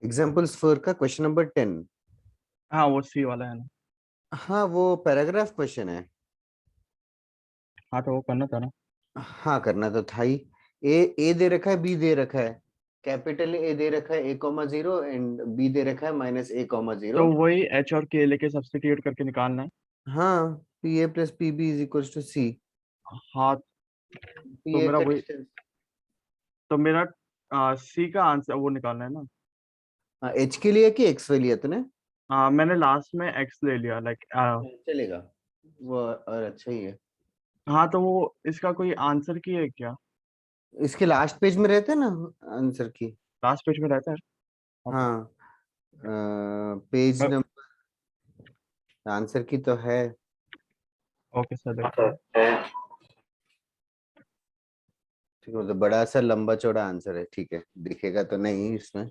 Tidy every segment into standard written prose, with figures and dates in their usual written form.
Examples 4 का question number 10। हाँ वो सी वाला है ना। हाँ वो पैराग्राफ क्वेश्चन है। हाँ तो वो करना था ना। हाँ करना तो था ही। ए दे रखा है, बी दे रखा है। कैपिटल ए दे रखा है A,0 एंड बी दे रखा है -A,0। तो वही एच और के लेके सब्स्टिट्यूट करके निकालना है। हाँ P A plus P B is equal to C. हाँ पी तो ए मेरा का वही, डिस्टेंस, तो मेरा सी का आंसर वो निकालना है ना। हाँ एच के लिए कि एक्स वाली है तूने? मैंने लास्ट में एक्स ले लिया लाइक। चलेगा वो, और अच्छा ही है। हाँ तो वो इसका कोई आंसर की है क्या? इसके लास्ट पेज में रहता है ना आंसर की। लास्ट पेज में रहता है। ओके। हाँ पेज नंबर आंसर की तो है। ओके सर देखते हैं। ठीक है, मतलब बड़ा सा लंबा चौड़ा आंसर है। ठीक है, दिखेगा तो नहीं इसमें,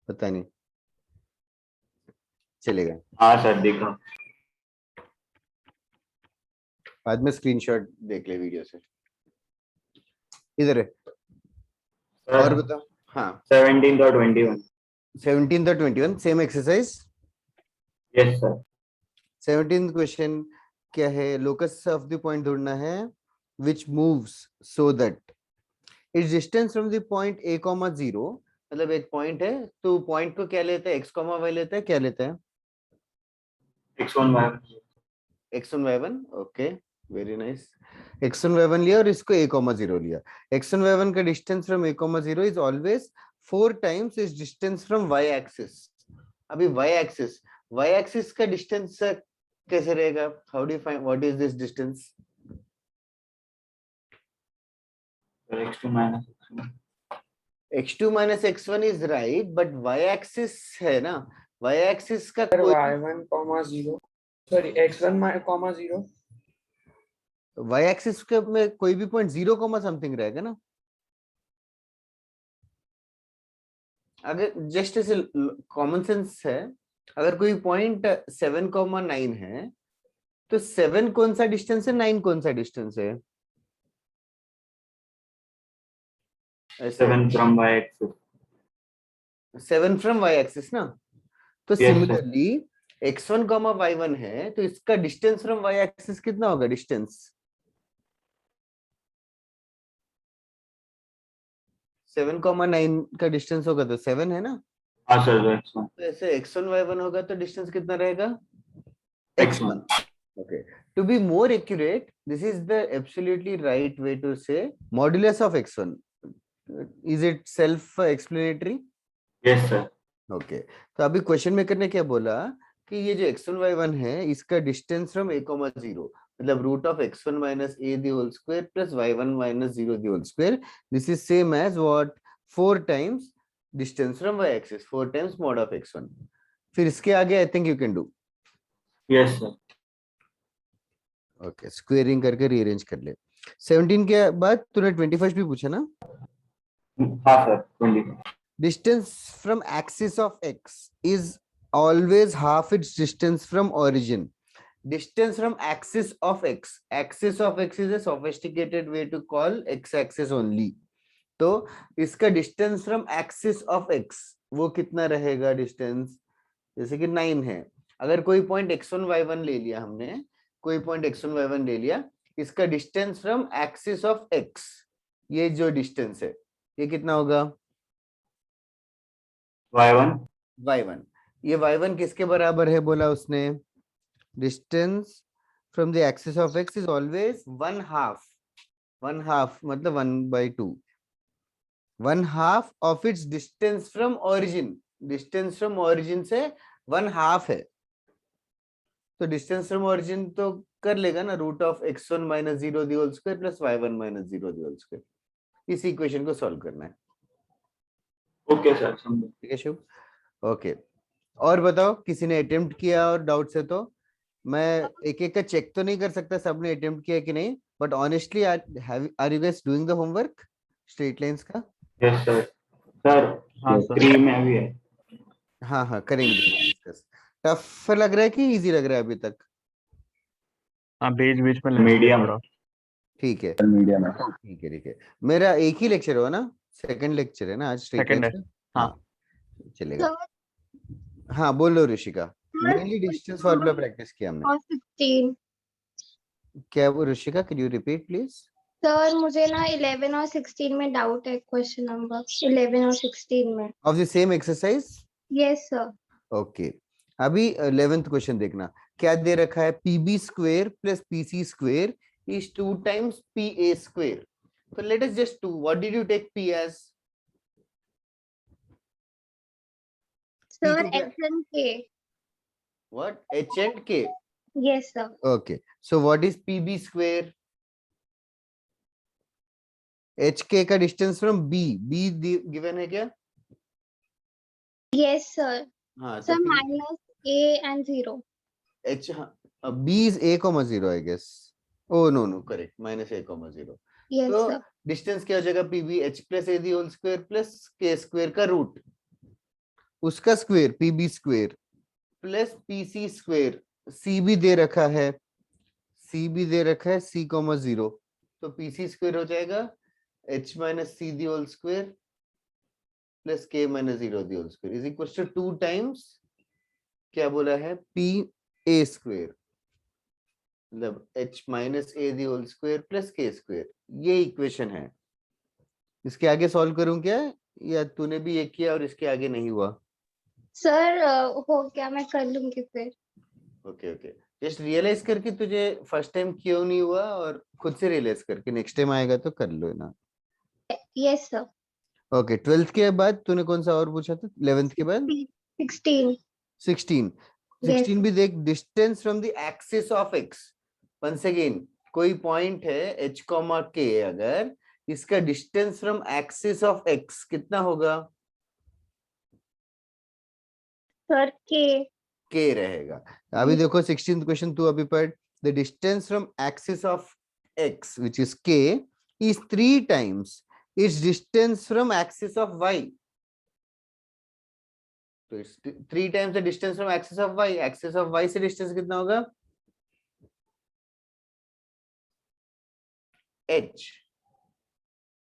पता नहीं, चलेगा। हाँ सर देखा। बाद में स्क्रीनशॉट देख ले वीडियो से। इधर है। और सर बताओ। हाँ 17 और 21। 17 और 21 same exercise. Yes sir. 17th question क्या है? लोकस ऑफ द पॉइंट ढूंढना है विच moves so that it's distance from the point A,0। मतलब एक पॉइंट है तो पॉइंट को क्या लेता है, x,y लेता है, क्या लेता है? X1 ma'am. x1 y1। Okay very nice. x1 y1 लिया और इसको A,0 लिया। x1 y1 का distance from A,0 is always 4 times is distance from y axis. अभी y एक्सिस का डिस्टेंस कैसे रहेगा? How do you find what is this distance? X2 minus x2 minus x1 is right, but y axis है ना, y axis का sir कोई y1 comma 0 sorry x1 comma 0 y axis के में कोई भी पॉइंट 0 कॉमा समथिंग रहेगा ना। अगर जस्ट ऐसे कॉमन सेंस है, अगर कोई पॉइंट 7,9 है तो 7 कौन सा डिस्टेंस है, 9 कौन सा डिस्टेंस है? ऐसे 7 from y axis. 7 from y axis ना। तो Yes, sir. Similarly x1 comma y1 है तो इसका डिस्टेंस फ्रॉम y एक्सिस कितना होगा? डिस्टेंस 7,9 का डिस्टेंस होगा तो 7 है ना। हाँ सर X1। तो ऐसे x1 y1 होगा तो डिस्टेंस कितना रहेगा? X1। Okay, to be more accurate, this is the absolutely right way to say modulus of x1. Is it self-explanatory? Yes sir. Okay, तो अभी क्वेश्चन मेकर ने क्या बोला कि ये जो x1 y1 है इसका डिस्टेंस फ्रॉम A,0 मतलब root of x1 minus a the whole square plus y1 minus 0 the whole square, this is same as what 4 times distance from y axis, 4 times mod of x1। फिर इसके आगे I think you can do. Yes sir. Okay squaring करके rearrange कर ले। 17 के बाद तूने 21 भी पूछा ना। हाँ sir 20। Distance from axis of X is always half its distance from origin. Distance from axis of X is a sophisticated way to call X axis only. तो इसका distance from axis of X वो कितना रहेगा distance? जैसे कि 9 है, अगर कोई पॉइंट x1 y1 ले लिया हमने, कोई पॉइंट x1 y1 ले लिया, इसका distance from axis of x, ये जो डिस्टेंस है ये कितना होगा? Y1। y1। ये y1 किसके बराबर है बोला उसने? Distance from the axis of x is always 1/2 मतलब 1/2 1/2 of its distance from origin. Distance from origin से 1/2 है तो डिस्टेंस फ्रॉम ओरिजिन तो कर लेगा ना, root of x1 minus 0 the whole square plus y1 minus 0 the whole square. इस equation को सॉल्व करना है। ओके सर समझो। ठीक है शुभ। ओके और बताओ, किसी ने अटेम्प्ट किया और डाउट्स है तो? मैं एक एक का चेक तो नहीं कर सकता सबने अटेम्प्ट किया कि नहीं, but honestly are you guys doing the homework straight lines का? Yes sir. सर हाँ सर। 3 में भी है। हाँ हाँ करेंगे डिस्कस। टफ लग रहा है कि इजी लग रहा है अभी तक? हाँ बीच बीच में मीडियम। ठीक है मीडियम है। ठीक है ठीक है। मेरा एक ही लेक्चर हो ना सेकंड लेक्चर है ना आज, स्ट्रीट Second है, लाइट्स हाँ। हाँ चलेगा। हाँ बोलो Rishika, mainly distance formula practice किया हमने। और 16 क्या वो Rishika, can you repeat please? Sir मुझे ना 11 और 16 में डाउट है, क्वेश्चन नंबर 11 और 16 में। Of the same exercise? Yes sir. Okay, अभी 11th क्वेश्चन देखना, क्या दे रखा है, PB square plus PC square is 2 times PA square. So let us just do, what did you take P as? Sir P को क्या- x and k। What? H and K. Yes sir. Okay. So what is PB square? HK का distance from B, B given है क्या? Yes sir. हाँ तो sir P, minus a and 0। H, B is A, 0 I guess. Oh no, correct, minus A, 0. Yes तो sir. Distance क्या हो जाएगा, PB H plus A the whole square plus K square का root, उसका square PB square plus PC square, C भी दे रखा है, C भी दे रखा है C, 0, तो PC स्क्वायर हो जाएगा H minus C the whole square plus K minus 0 the whole square is equal to 2 times क्या बोला है, P A स्क्वायर, मतलब H minus A the whole square plus K square, ये equation है। इसके आगे सॉल्व करूं क्या, या तूने भी ये किया और इसके आगे नहीं हुआ? सर हो गया, मैं कर लूंगी फिर। ओके ओके, जस्ट रियलाइज करके तुझे फर्स्ट टाइम क्यों नहीं हुआ, और खुद से रियलाइज करके नेक्स्ट टाइम आएगा तो कर लो ना। Yes sir. ओके, 12th के बाद तूने कौन सा और पूछा था, 11th के बाद? 16। 16 Yes. 16 भी देख, distance from the axis of X, once again कोई पॉइंट है h, k, अगर इसका distance from axis of X कितना होगा? Sir k। k रहेगा। अभी देखो 16th क्वेश्चन तू अभी पढ़, the distance from axis of x which is k is 3 times its distance from axis of y. तो it's 3 times the distance from axis of y, axis of y से distance कितना होगा? h।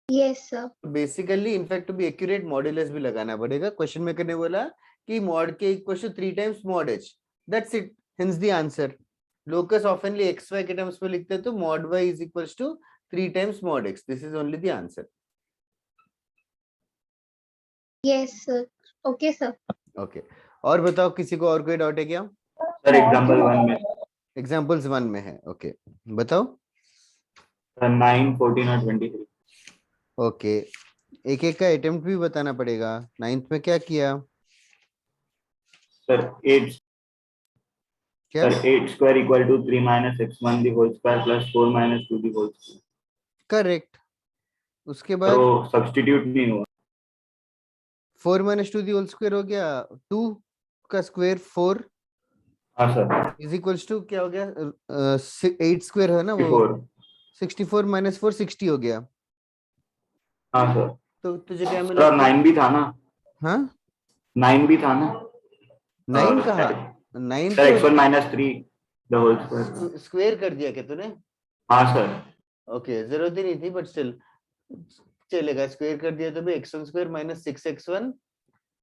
Yes sir. Basically in fact to be accurate modulus भी लगाना पड़ेगा, question में करने बोला कि mod k equals to 3 times mod h, that's it, hence the answer. Locus ऑफनली xy के टर्म्स में लिखते हैं तो mod y is equals to 3 times mod x, this is only the answer. Yes sir. Okay sir. Okay, और बताओ किसी को और कोई डाउट है क्या? सर एग्जांपल 1 में एग्जांपल्स 1 में है, ओके बताओ। सर 9, 14 और 23। ओके, एक एक का अटेम्प्ट भी बताना पड़ेगा। 9th में क्या किया? सर 8, क्या? Sir 8 square equal to 3 minus x1 the whole square plus 4 minus 2 the whole square. Correct. उसके सर बाद वो सब्स्टिट्यूट नहीं हुआ। 4 माइनस 2 दी होल स्क्वायर हो गया, 2 का स्क्वायर 4 हाँ सर, इज इक्वल्स टू क्या हो गया, 8 स्क्वायर है ना वो, 4। 64 माइनस 4 60 हो गया। हाँ सर, तो तुझे क्या सर मिला? 9 भी था ना, हाँ 9 भी था ना। 9 कहा? 9 सर तो x1 minus 3 the whole square. Square कर दिया क्या तूने? हाँ सर, ओके, जरूरत ही नहीं थी, बट स्टिल चलेगा, स्क्वायर कर दिया तो भी x1 square minus 6x1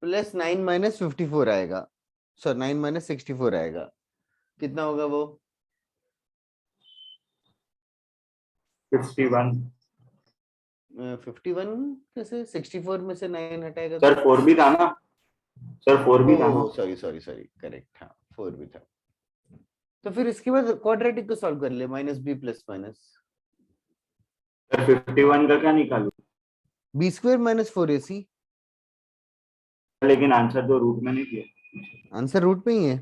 plus 9 minus 54 आएगा, सॉरी 9 माइनस 64 आएगा, कितना होगा वो? 51। 51 कैसे, 64 में से 9 हटाएगा सर 4 भी था ना, सर 4 भी था ना। सॉरी सॉरी सॉरी, करेक्ट, हाँ 4 भी था। तो फिर इसके बाद क्वाड्रेटिक को सॉल्व कर ले, minus B plus minus sir 51 का क्या निकालूं? B square minus 4ac। लेकिन आंसर तो रूट में नहीं दिया। आंसर रूट में ही है,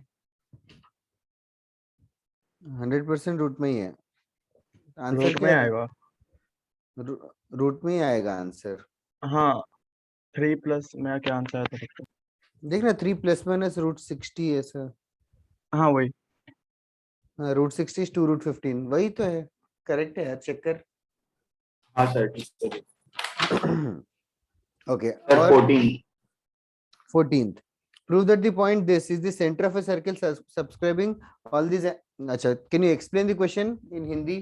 100% रूट में ही है। आंसर रूट में क्या है? आएगा। रूट में ही आएगा आंसर। हाँ 3 प्लस मेरा क्या आंसर है तो देखना 3 प्लस माइनस रूट 60 है सर। हाँ वही। हाँ, रूट 60 टू रूट 15 वही तो है, करेक्ट है यार, चेक कर। हाँ सर, ठीक है। ओके, सर और 14th, 14th, prove that the point this is the center of a circle subscribing all these, अच्छा, can you explain the question in Hindi?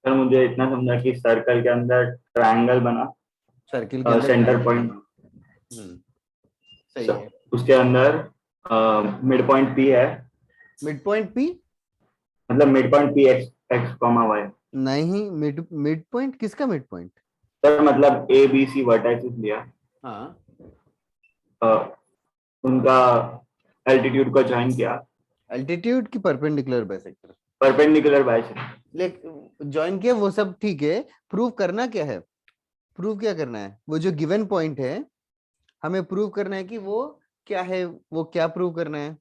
Sir मुझे इतना समझा कि सर्कल के अंदर ट्रायंगल बना सर्किल के अंदर सेंटर पॉइंट, सही है। उसके अंदर मिड पॉइंट पी है, मिड पॉइंट पी मतलब mid point P x x comma y. नहीं, मिड पॉइंट किसका मिड पॉइंट? सर मतलब ए बी सी वर्टाइसेस लिया, हाँ, उनका एल्टीट्यूड को ज्वाइन किया, एल्टीट्यूड की perpendicular bisector perpendicular bisector. Lake join किया, वो सब ठीक है। प्रूव करना क्या है? प्रूव क्या करना है? वो जो गिवन पॉइंट है हमें प्रूव करना है कि वो क्या है, वो क्या प्रूव करना है?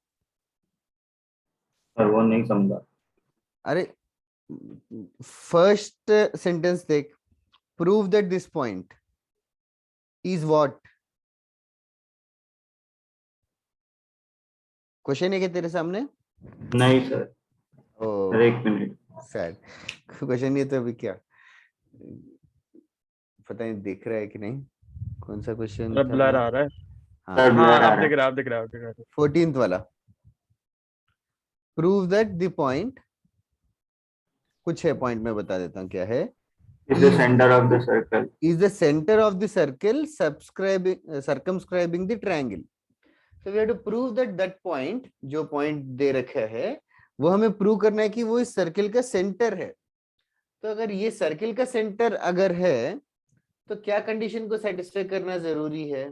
सर वो नहीं समझा। अरे फर्स्ट सेंटेंस देख, prove that this point is what. Question है क्या तेरे सामने? नहीं सर, ओ सर एक मिनट। सैड, क्वेश्चन नहीं है तो अभी क्या, पता नहीं दिख रहा है कि नहीं, कौन सा क्वेश्चन था? ब्लर आ रहा है। हाँ, सर हाँ ब्लर आ आप रहा दिख है। रहा है, आप दिख रहा है, आप दिख रहा है। 14th वाला, प्रूव दैट द पॉइंट, कुछ है पॉइंट में बता देता हूँ क्या है। Is the centre of the circle, is the center of the circle circumscribing the triangle. So we have to prove that that point, जो point दे रखा है वो हमें प्रूव करना है कि वो इस सर्किल का सेंटर है। तो अगर ये सर्किल का सेंटर अगर है तो क्या कंडीशन को सेटिस्फाई करना जरूरी है?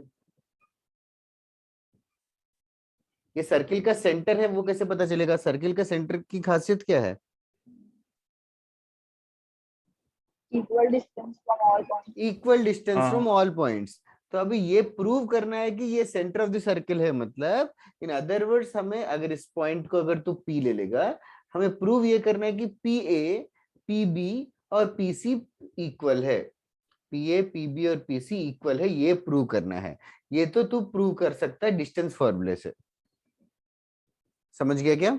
ये सर्किल का सेंटर है, वो कैसे पता चलेगा? सर्किल का सेंटर की खासियत क्या है? equal distance from all points. Equal distance हाँ। From all points. तो अभी ये प्रूव करना है कि ये सेंटर ऑफ द सर्किल है, मतलब इन अदर वर्ड्स हमें अगर इस पॉइंट को अगर तू पी ले लेगा, हमें प्रूव ये करना है कि पी ए पी बी और पी सी इक्वल है, पी ए पी बी और पी सी इक्वल है, ये प्रूव करना है। ये तो तू प्रूव कर सकता है डिस्टेंस फॉर्मूले से। समझ गया क्या?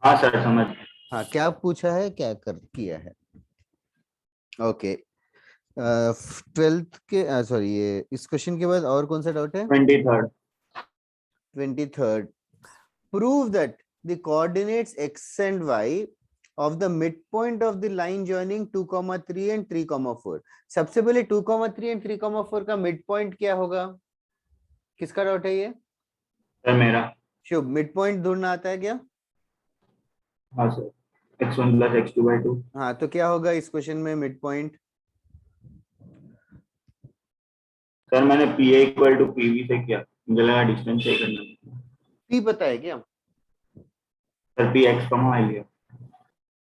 हाँ सर समझ गया। हाँ, क्या पूछा है, क्या कर किया है? ओके, 12th के सॉरी, ये इस क्वेश्चन के बाद और कौन सा डाउट है? 23rd। 23rd, prove that the coordinates x and y of the midpoint of the line joining 2,3 and 3,4। सबसे पहले 2,3 and 3,4 का midpoint क्या होगा? किसका डाउट है ये? सर मेरा। शुभ, midpoint ढूंढना आता है क्या? हाँ सर, x1 plus x2/2। हाँ, तो क्या होगा इस क्वेश्चन में midpoint? सर मैंने PA इक्वल टू PB से किया, मुझे लगा डिस्टेंस से करना। p पता है क्या? सर P x कमा आई लिया।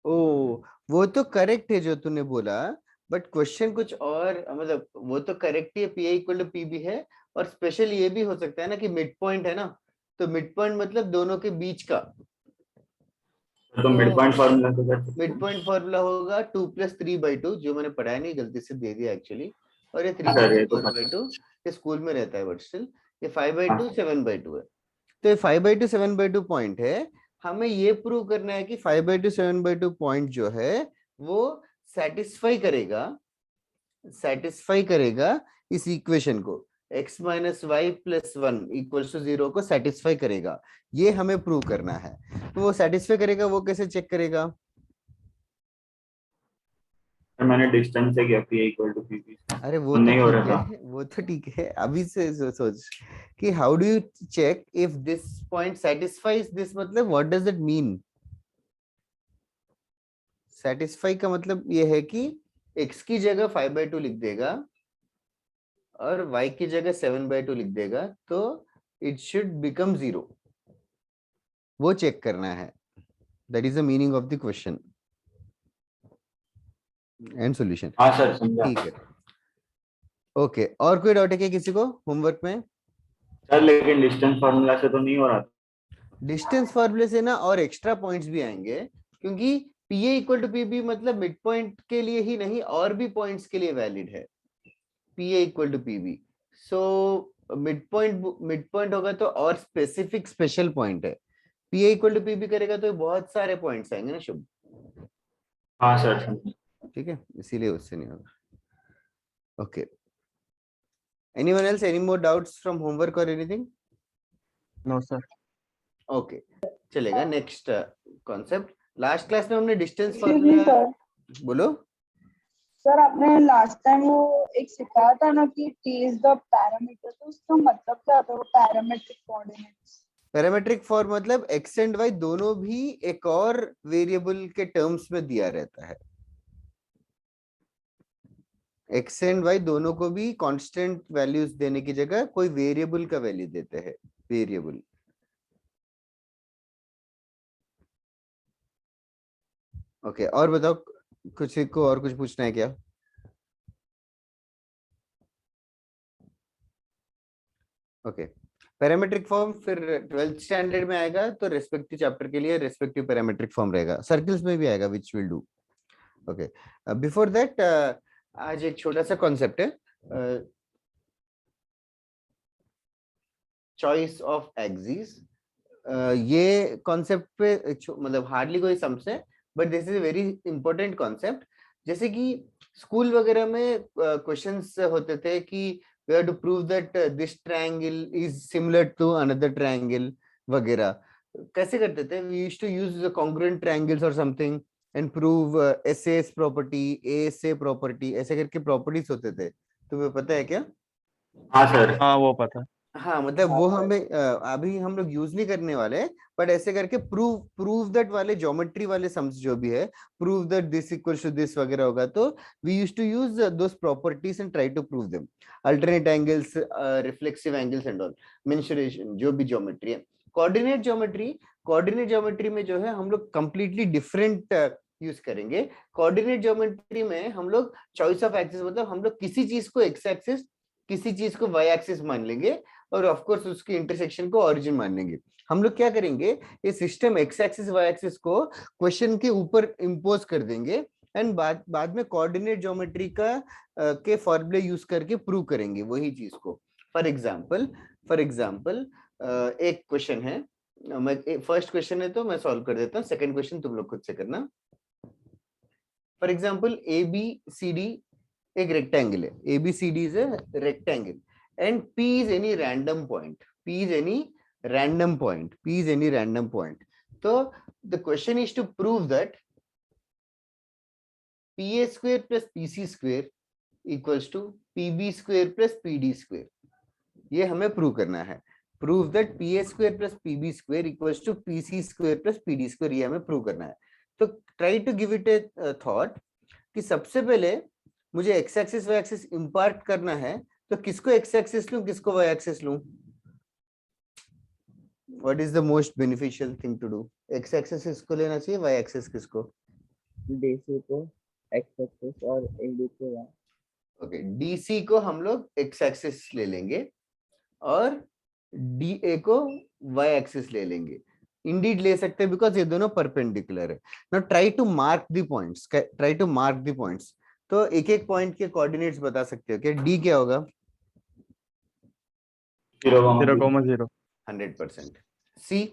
ओ, वो तो करेक्ट है जो तूने बोला, बट क्वेश्चन कुछ और, मतलब वो तो करेक्ट है, पी इक्वल टू पी भी है, और स्पेशल ये भी हो सकता है ना कि मिड पॉइंट है ना, तो मिड पॉइंट मतलब दोनों के बीच का। तो मिड पॉइंट फार्मूला तो सर मिड पॉइंट फॉर्मूला होगा 2 + 3/2, जो मैंने पढ़ाया नहीं, गलती से दे दिया एक्चुअली, और ये 3 हाँ सर, ये + तो 4/2, ये स्कूल में रहता है बट स्टिल ये 5/2 हाँ। 7/2 है। तो ये 5/2 7/2 पॉइंट है, हमें ये प्रूव करना है कि 5/2 7/2 पॉइंट जो है वो सेटिस्फाई करेगा इस इक्वेशन को, x - y + 1 = 0 को सेटिस्फाई करेगा, ये हमें प्रूव करना है। तो वो सेटिस्फाई करेगा, वो कैसे चेक करेगा? सर मैंने डिस्टेंस से किया, PA इक्वल टू PB। अरे वो तो नहीं हो ठीक रहा है, वो तो ठीक है, अभी से सोच कि how do you check if this point satisfies this, मतलब what does it mean? Satisfy का मतलब ये है कि x की जगह 5/2 लिख देगा और y की जगह 7/2 लिख देगा, तो इट शुड बिकम 0, वो चेक करना है। That is the meaning of the question and solution. हाँ सर समझा। ठीक है, ओके, और कोई डाउट है क्या किसी को होमवर्क में? सर लेकिन डिस्टेंस फार्मूला से तो नहीं हो रहा। डिस्टेंस फॉर्मूले से ना और एक्स्ट्रा पॉइंट्स भी आएंगे, क्योंकि PA = PB मतलब मिड पॉइंट के लिए ही नहीं, और भी पॉइंट्स के लिए वैलिड है PA = PB। So mid point होगा तो और स्पेसिफिक स्पेशल पॉइंट है, PA = PB करेगा तो बहुत सारे पॉइंट्स आएंगे ना शुभ। हाँ सर समझा। ठीक है, इसीलिए उससे नहीं होगा। Okay, anyone else, any more doubts from homework और एनीथिंग? No sir. ओके, चलेगा। नेक्स्ट कॉन्सेप्ट, लास्ट क्लास में हमने distance Excuse me, formula, sir. बोलो। सर आपने लास्ट टाइम वो एक सिखाया था ना कि t इज द पैरामीटर, तो उसका मतलब क्या था वो पैरामेट्रिक कोऑर्डिनेट्स? पैरामेट्रिक फॉर्म मतलब एक्स एंड वाई दोनों भी एक और वेरिएबल के टर्म्स में दिया रहता है। एक्स एंड वाई दोनों को भी कांस्टेंट वैल्यूज देने की जगह कोई वेरिएबल का वैल्यू देते हैं, वेरिएबल। ओके, और बताओ, कुछ को और कुछ पूछना है क्या? ओके, पैरामेट्रिक फॉर्म फिर 12th स्टैंडर्ड में आएगा, तो रेस्पेक्टिव चैप्टर के लिए रेस्पेक्टिव पैरामेट्रिक फॉर्म रहेगा, सर्कल्स में भी आएगा, which will do. Okay, before that आज एक छोटा सा कॉन्सेप्ट है, चॉइस ऑफ एक्सिस। ये कॉन्सेप्ट पे मतलब हार्डली कोई समझे है, but this is a very important concept. जैसे कि स्कूल वगैरह में क्वेश्चंस होते थे कि we have to prove that this triangle is similar to another triangle वगैरह। कैसे करते थे? we used to use the congruent triangles or something and prove SAS property, ASA property, ऐसे करके प्रॉपर्टीज होते थे। तुम्हें पता है क्या? हाँ सर। हाँ वो पता है। हाँ, मतलब वो हमें अभी हम लोग यूज नहीं करने वाले, बट ऐसे करके प्रूव दैट वाले ज्योमेट्री वाले सम्स जो भी है, prove that this equals to this वगैरह होगा, तो we used to use those properties and try to prove them. Alternate angles, reflexive angles and all, mensuration, जो भी ज्योमेट्री है। कोऑर्डिनेट ज्योमेट्री में जो है हम लोग कंप्लीटली डिफरेंट यूज करेंगे। कोऑर्डिनेट ज्योमेट्री में हम लोग चॉइस ऑफ एक्सिस, मतलब हम लोग किसी चीज को एक्स एक्सिस, किसी चीज को वाई एक्सिस मान लेंगे, और ऑफ कोर्स उसकी इंटरसेक्शन को ओरिजिन मान लेंगे। हम लोग क्या करेंगे, ये system x axis y axis को क्वेश्चन के ऊपर इंपोज कर देंगे, एंड बाद में कोऑर्डिनेट ज्योमेट्री का के फॉर्मूले यूज करके प्रूव करेंगे वही चीज को। फॉर एग्जांपल एक क्वेश्चन है, मैं फर्स्ट क्वेश्चन है तो मैं सॉल्व कर देता हूँ, सेकंड क्वेश्चन तुम लोग खुद से करना। फॉर एग्जांपल ABCD एक रेक्टेंगल है, ABCD is a rectangle and P is any random point, P is any random point. So the question is to prove that PA square plus PC square equals to PB square plus PD square। ये हमें prove करना है। Prove that PA square plus PB square equals to PC square plus PD square, ये हमें prove करना है। तो try to give it a thought कि सबसे पहले मुझे x axis y axis impart करना है, तो किसको एक्स एक्सिस लूं, किसको वाई एक्सिस लूं? What is the most beneficial thing to do? X axis किसको लेना चाहिए, वाई एक्सिस किसको? डीसी को एक्स एक्सिस और एडी को वाई। ओके, डीसी को हम लोग एक्स एक्सिस ले लेंगे और डीए को वाई एक्सिस ले लेंगे। इंडीड ले सकते हैं बिकॉज ये दोनों परपेंडिकुलर है। Now try to mark the points. तो एक एक पॉइंट के कोऑर्डिनेट्स बता सकते हो क्या? डी क्या होगा? 0,0। 100%। C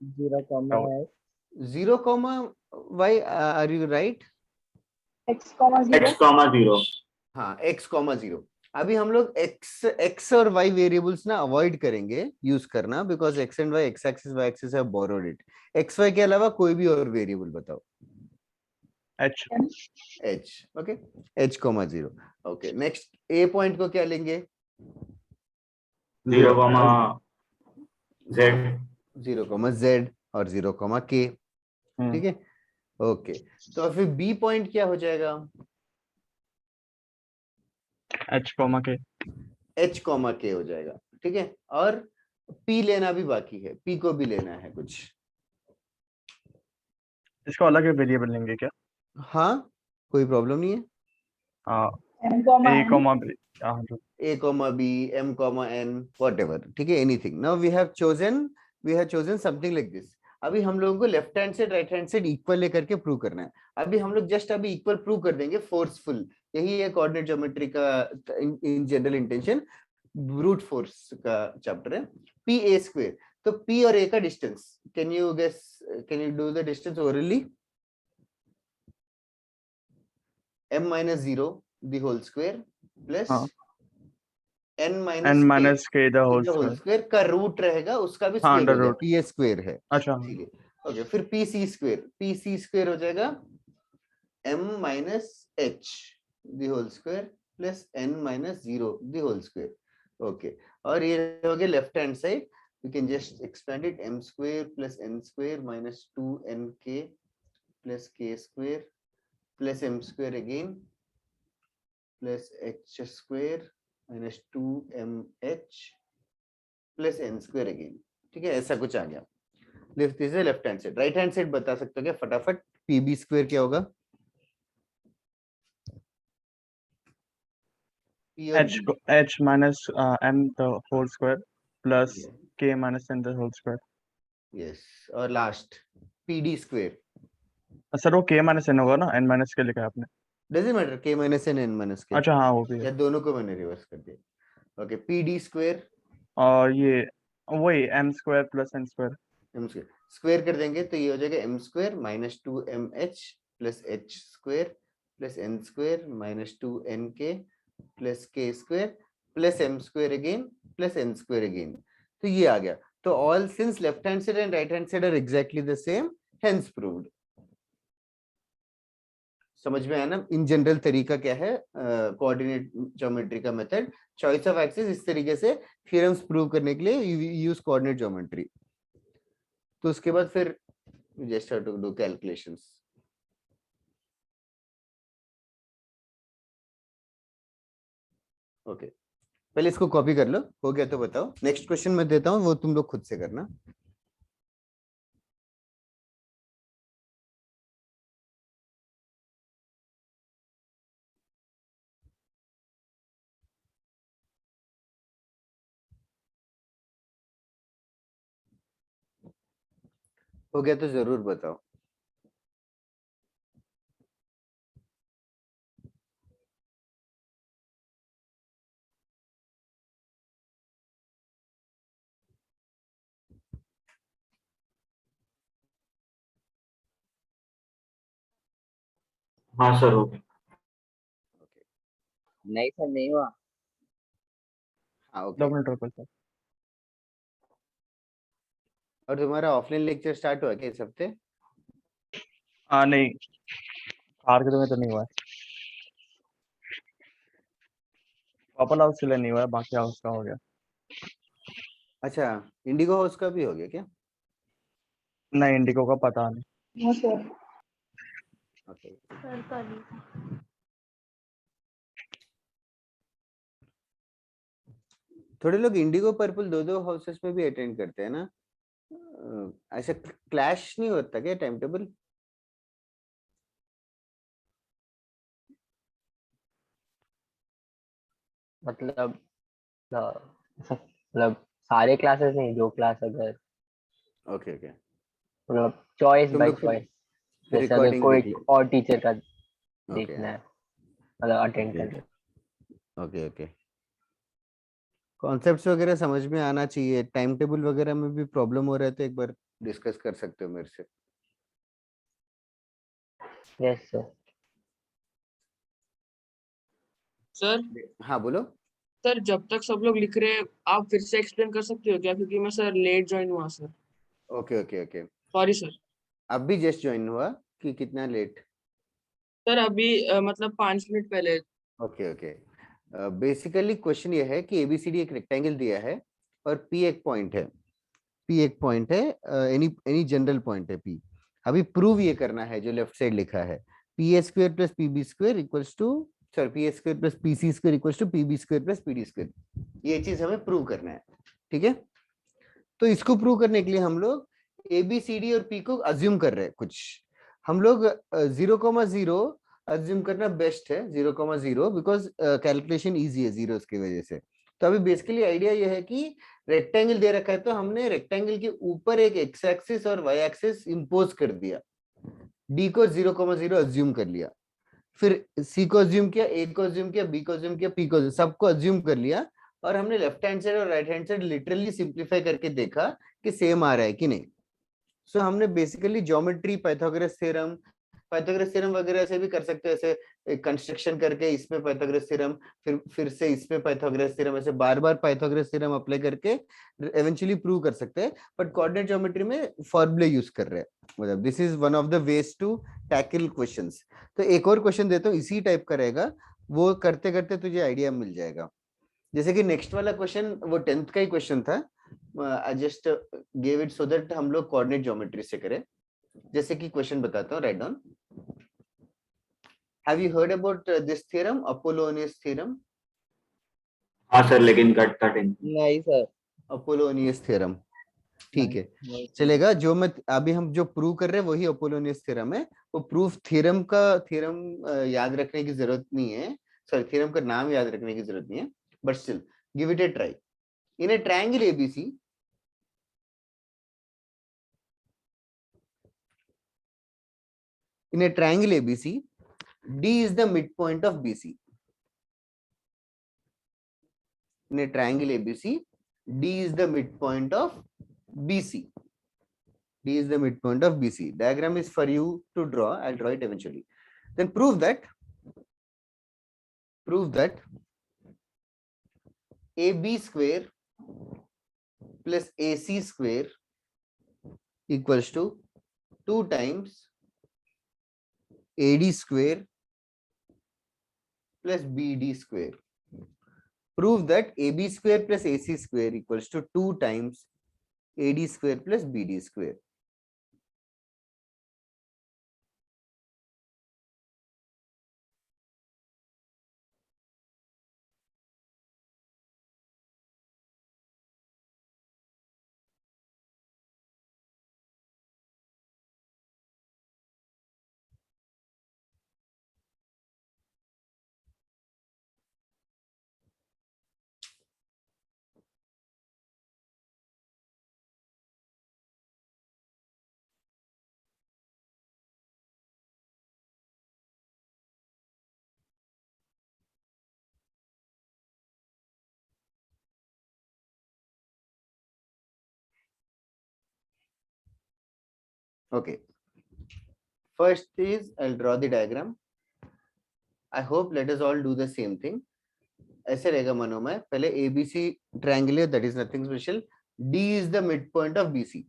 0, 0, y, are you right? x, 0। हाँ, x, 0। अभी हम लोग x और y वेरिएबल्स ना अवॉइड करेंगे यूज करना, because x and y, x axis y axis have borrowed it. x y के अलावा कोई भी और वेरिएबल बताओ। H। Okay, h, 0। Okay, next a point को क्या लेंगे? 0, Z 0, z और 0, k। ठीक है, ओके। तो फिर b पॉइंट क्या हो जाएगा? H, K। h, k हो जाएगा। ठीक है, और p लेना भी बाकी है, p को भी लेना है कुछ। इसको अलग वेरिएबल लेंगे क्या? हाँ, कोई प्रॉब्लम नहीं है। m, a, b, m, n, whatever, ठीक है, anything. Now we have chosen something like this. अभी हम लोगों को left hand side right hand side equal लेकर के प्रूव करना है। अभी हम लोग जस्ट अभी इक्वल प्रूव कर देंगे फोर्सफुल। यही है कोऑर्डिनेट ज्योमेट्री का in general intention, brute force का चैप्टर है। पी ए स्क्वायर, तो p और a का distance, can you do the distance orally? m minus 0 the whole square plus n minus k the whole square का root रहेगा, उसका भी square हो जाएगा, p a स्क्वायर है। अच्छा, ठीक है, ओके, फिर पी सी स्क्वेयर हो जाएगा m minus h the whole square plus n minus 0 the whole square. Okay, और ये हो गया left hand side, we can just expand it, m square plus n square minus 2nk plus k square plus m square again plus h square minus 2mh plus n square again। ठीक है, ऐसा कुछ आ गया। Left hand side, right hand side बता सकते हो क्या फटाफट? पीबी स्क्वायर क्या होगा? P और h minus m the whole square plus k minus n the whole square. Yes, और लास्ट पीडी स्क्वायर। सर वो k minus n होगा ना, n minus k लिखा है आपने। Doesn't matter, k minus N N minus K, अच्छा हाँ वो भी या है। दोनों को मैंने रिवर्स कर दिया। ओके, पीडी स्क्वायर, और ये वही m square plus n square। M square square कर देंगे तो ये हो जाएगा M square minus 2mh plus h square plus n square minus 2nk plus k square plus m square again plus n square again. तो ये आ गया। तो all since left hand side and right hand side are exactly the same, hence proved. समझ में आया ना in general तरीका क्या है कोऑर्डिनेट ज्योमेट्री का मेथड? चॉइस ऑफ एक्सिस, इस तरीके से थ्योरम्स प्रूव करने के लिए यूज कोऑर्डिनेट ज्योमेट्री। तो उसके बाद फिर just have to do calculations. Okay, पहले इसको कॉपी कर लो, हो गया तो बताओ। नेक्स्ट क्वेश्चन मैं देता हूँ, वो तुम लोग खुद से करना। हो गया तो जरूर बताओ। हाँ सर, हो गया। नहीं सर नहीं हुआ। हाँ ओके। 2 मिनट रुको सर। और तुम्हारा ऑफलाइन लेक्चर स्टार्ट हुआ क्या इस हफ्ते? नहीं, आर्क में तो नहीं हुआ है। पॉपल हाउस के लिए नहीं हुआ है, बाकी हाउस का हो गया। अच्छा, इंडिगो हाउस का भी हो गया क्या? नहीं, इंडिगो का पता नहीं। No sir. ओके, सर करी थोड़े लोग इंडिगो पर्पल दो दो हाउसेस में भी अटेंड करते हैं ना, ऐसा क्लैश नहीं होता क्या टाइम टेबल? मतलब मतलब सारे क्लासेस नहीं, जो क्लास अगर ओके ओके, मतलब चॉइस तुम बाय लोग चॉइस, फिर जैसे अगर रिकॉर्डिंग कोई देख ली? और टीचर का ओके देखना है मतलब अटेंड ओके करना है। ओके ओके, कॉन्सेप्ट्स वगैरह समझ में आना चाहिए। टाइम टेबल वगैरह में भी प्रॉब्लम हो रहा है तो एक बार डिस्कस कर सकते हो मेरे से। Yes sir. सर हाँ बोलो। सर जब तक सब लोग लिख रहे हैं आप फिर से एक्सप्लेन कर सकते हो क्या, क्योंकि मैं सर लेट ज्वाइन हुआ sir. Okay okay okay, sorry sir. अब भी जस्ट ज्वाइन हुआ कि कितना लेट? सर अभी मतलब 5 मिनट पहले। ओके ओके, बेसिकली क्वेश्चन ये है कि एबीसीडी एक रेक्टेंगल दिया है और पी एक पॉइंट है। पी एक पॉइंट है, एनी एनी जनरल पॉइंट है पी। अभी प्रूव ये करना है जो लेफ्ट साइड लिखा है, P A square plus PB square equals to, sorry P A square plus PC square equals to PB square plus PD square. ये चीज हमें प्रूव करना है, ठीक है? तो इसको प्रूव करने के लिए हम लोग एबीसीडी और पी को अज्यूम कर रहे हैं कुछ। हम लोग 0,0 अज्यूम करना बेस्ट है, 0,0, बिकॉज कैलकुलेशन इजी है जीरोस की वजह से। तो अभी बेसिकली आइडिया ये है कि रेक्टेंगल दे रखा है तो हमने रेक्टेंगल के ऊपर एक एक्स एक्सिस और वाई एक्सिस इंपोज कर दिया, डी को 0,0 अज्यूम कर लिया, फिर सी को अज्यूम किया, ए को अज्यूम किया, बी को अज्यूम किया, पी को, सबको अज्यूम कर लिया। और हमने लेफ्ट हैंड साइड और right hand side literally simplify करके देखा कि सेम आ रहा है कि नहीं। सो हमने basically geometry, Pythagoras theorem, Pythagoras theorem वगैरह से भी कर सकते हो, ऐसे कंस्ट्रक्शन करके इसमें पाइथागोरस थ्योरम, फिर से इसमें पाइथागोरस थ्योरम, ऐसे बार बार पाइथागोरस थ्योरम अप्लाई करके एवेंचुअली प्रूव कर सकते हैं। बट कोऑर्डिनेट ज्योमेट्री में फॉर्मूले यूज कर रहे हैं, मतलब this is one of the ways to tackle questions. तो एक और क्वेश्चन देता हूँ, इसी टाइप का रहेगा, वो करते करते तुझे आइडिया मिल जाएगा। जैसे कि नेक्स्ट वाला क्वेश्चन वो 10th का ही क्वेश्चन था, I just give it so that हम लोग कोऑर्डिनेट ज्योमेट्री से करें। जैसे कि क्वेश्चन बताता हूँ, write down. Have you heard about this theorem, Apollonius theorem? हाँ सर, लेकिन कट कट नहीं सर। अपोलोनियस थ्योरम, ठीक है, नहीं सर। चलेगा। जो मैं अभी हम जो प्रूव कर रहे हैं वही अपोलोनियस थ्योरम है। वो प्रूफ थ्योरम का थ्योरम याद रखने की जरूरत नहीं है, सॉरी थ्योरम का नाम याद रखने की जरूरत नहीं है, but still give it A try. In A triangle ABC, in a triangle ABC, D is the midpoint of BC. In a triangle ABC, D is the midpoint of BC. D is the midpoint of BC. Diagram is for you to draw. I'll draw it eventually. Then prove that AB square plus AC square equals to 2 times AD square plus BD square. Prove that AB square plus AC square equals to 2 times AD square plus BD square. Okay. First is I'll draw the diagram. I hope let us all do the same thing. ऐसे रहेगा मनोमय, पहले ABC triangle, that is nothing special. D is the midpoint of BC.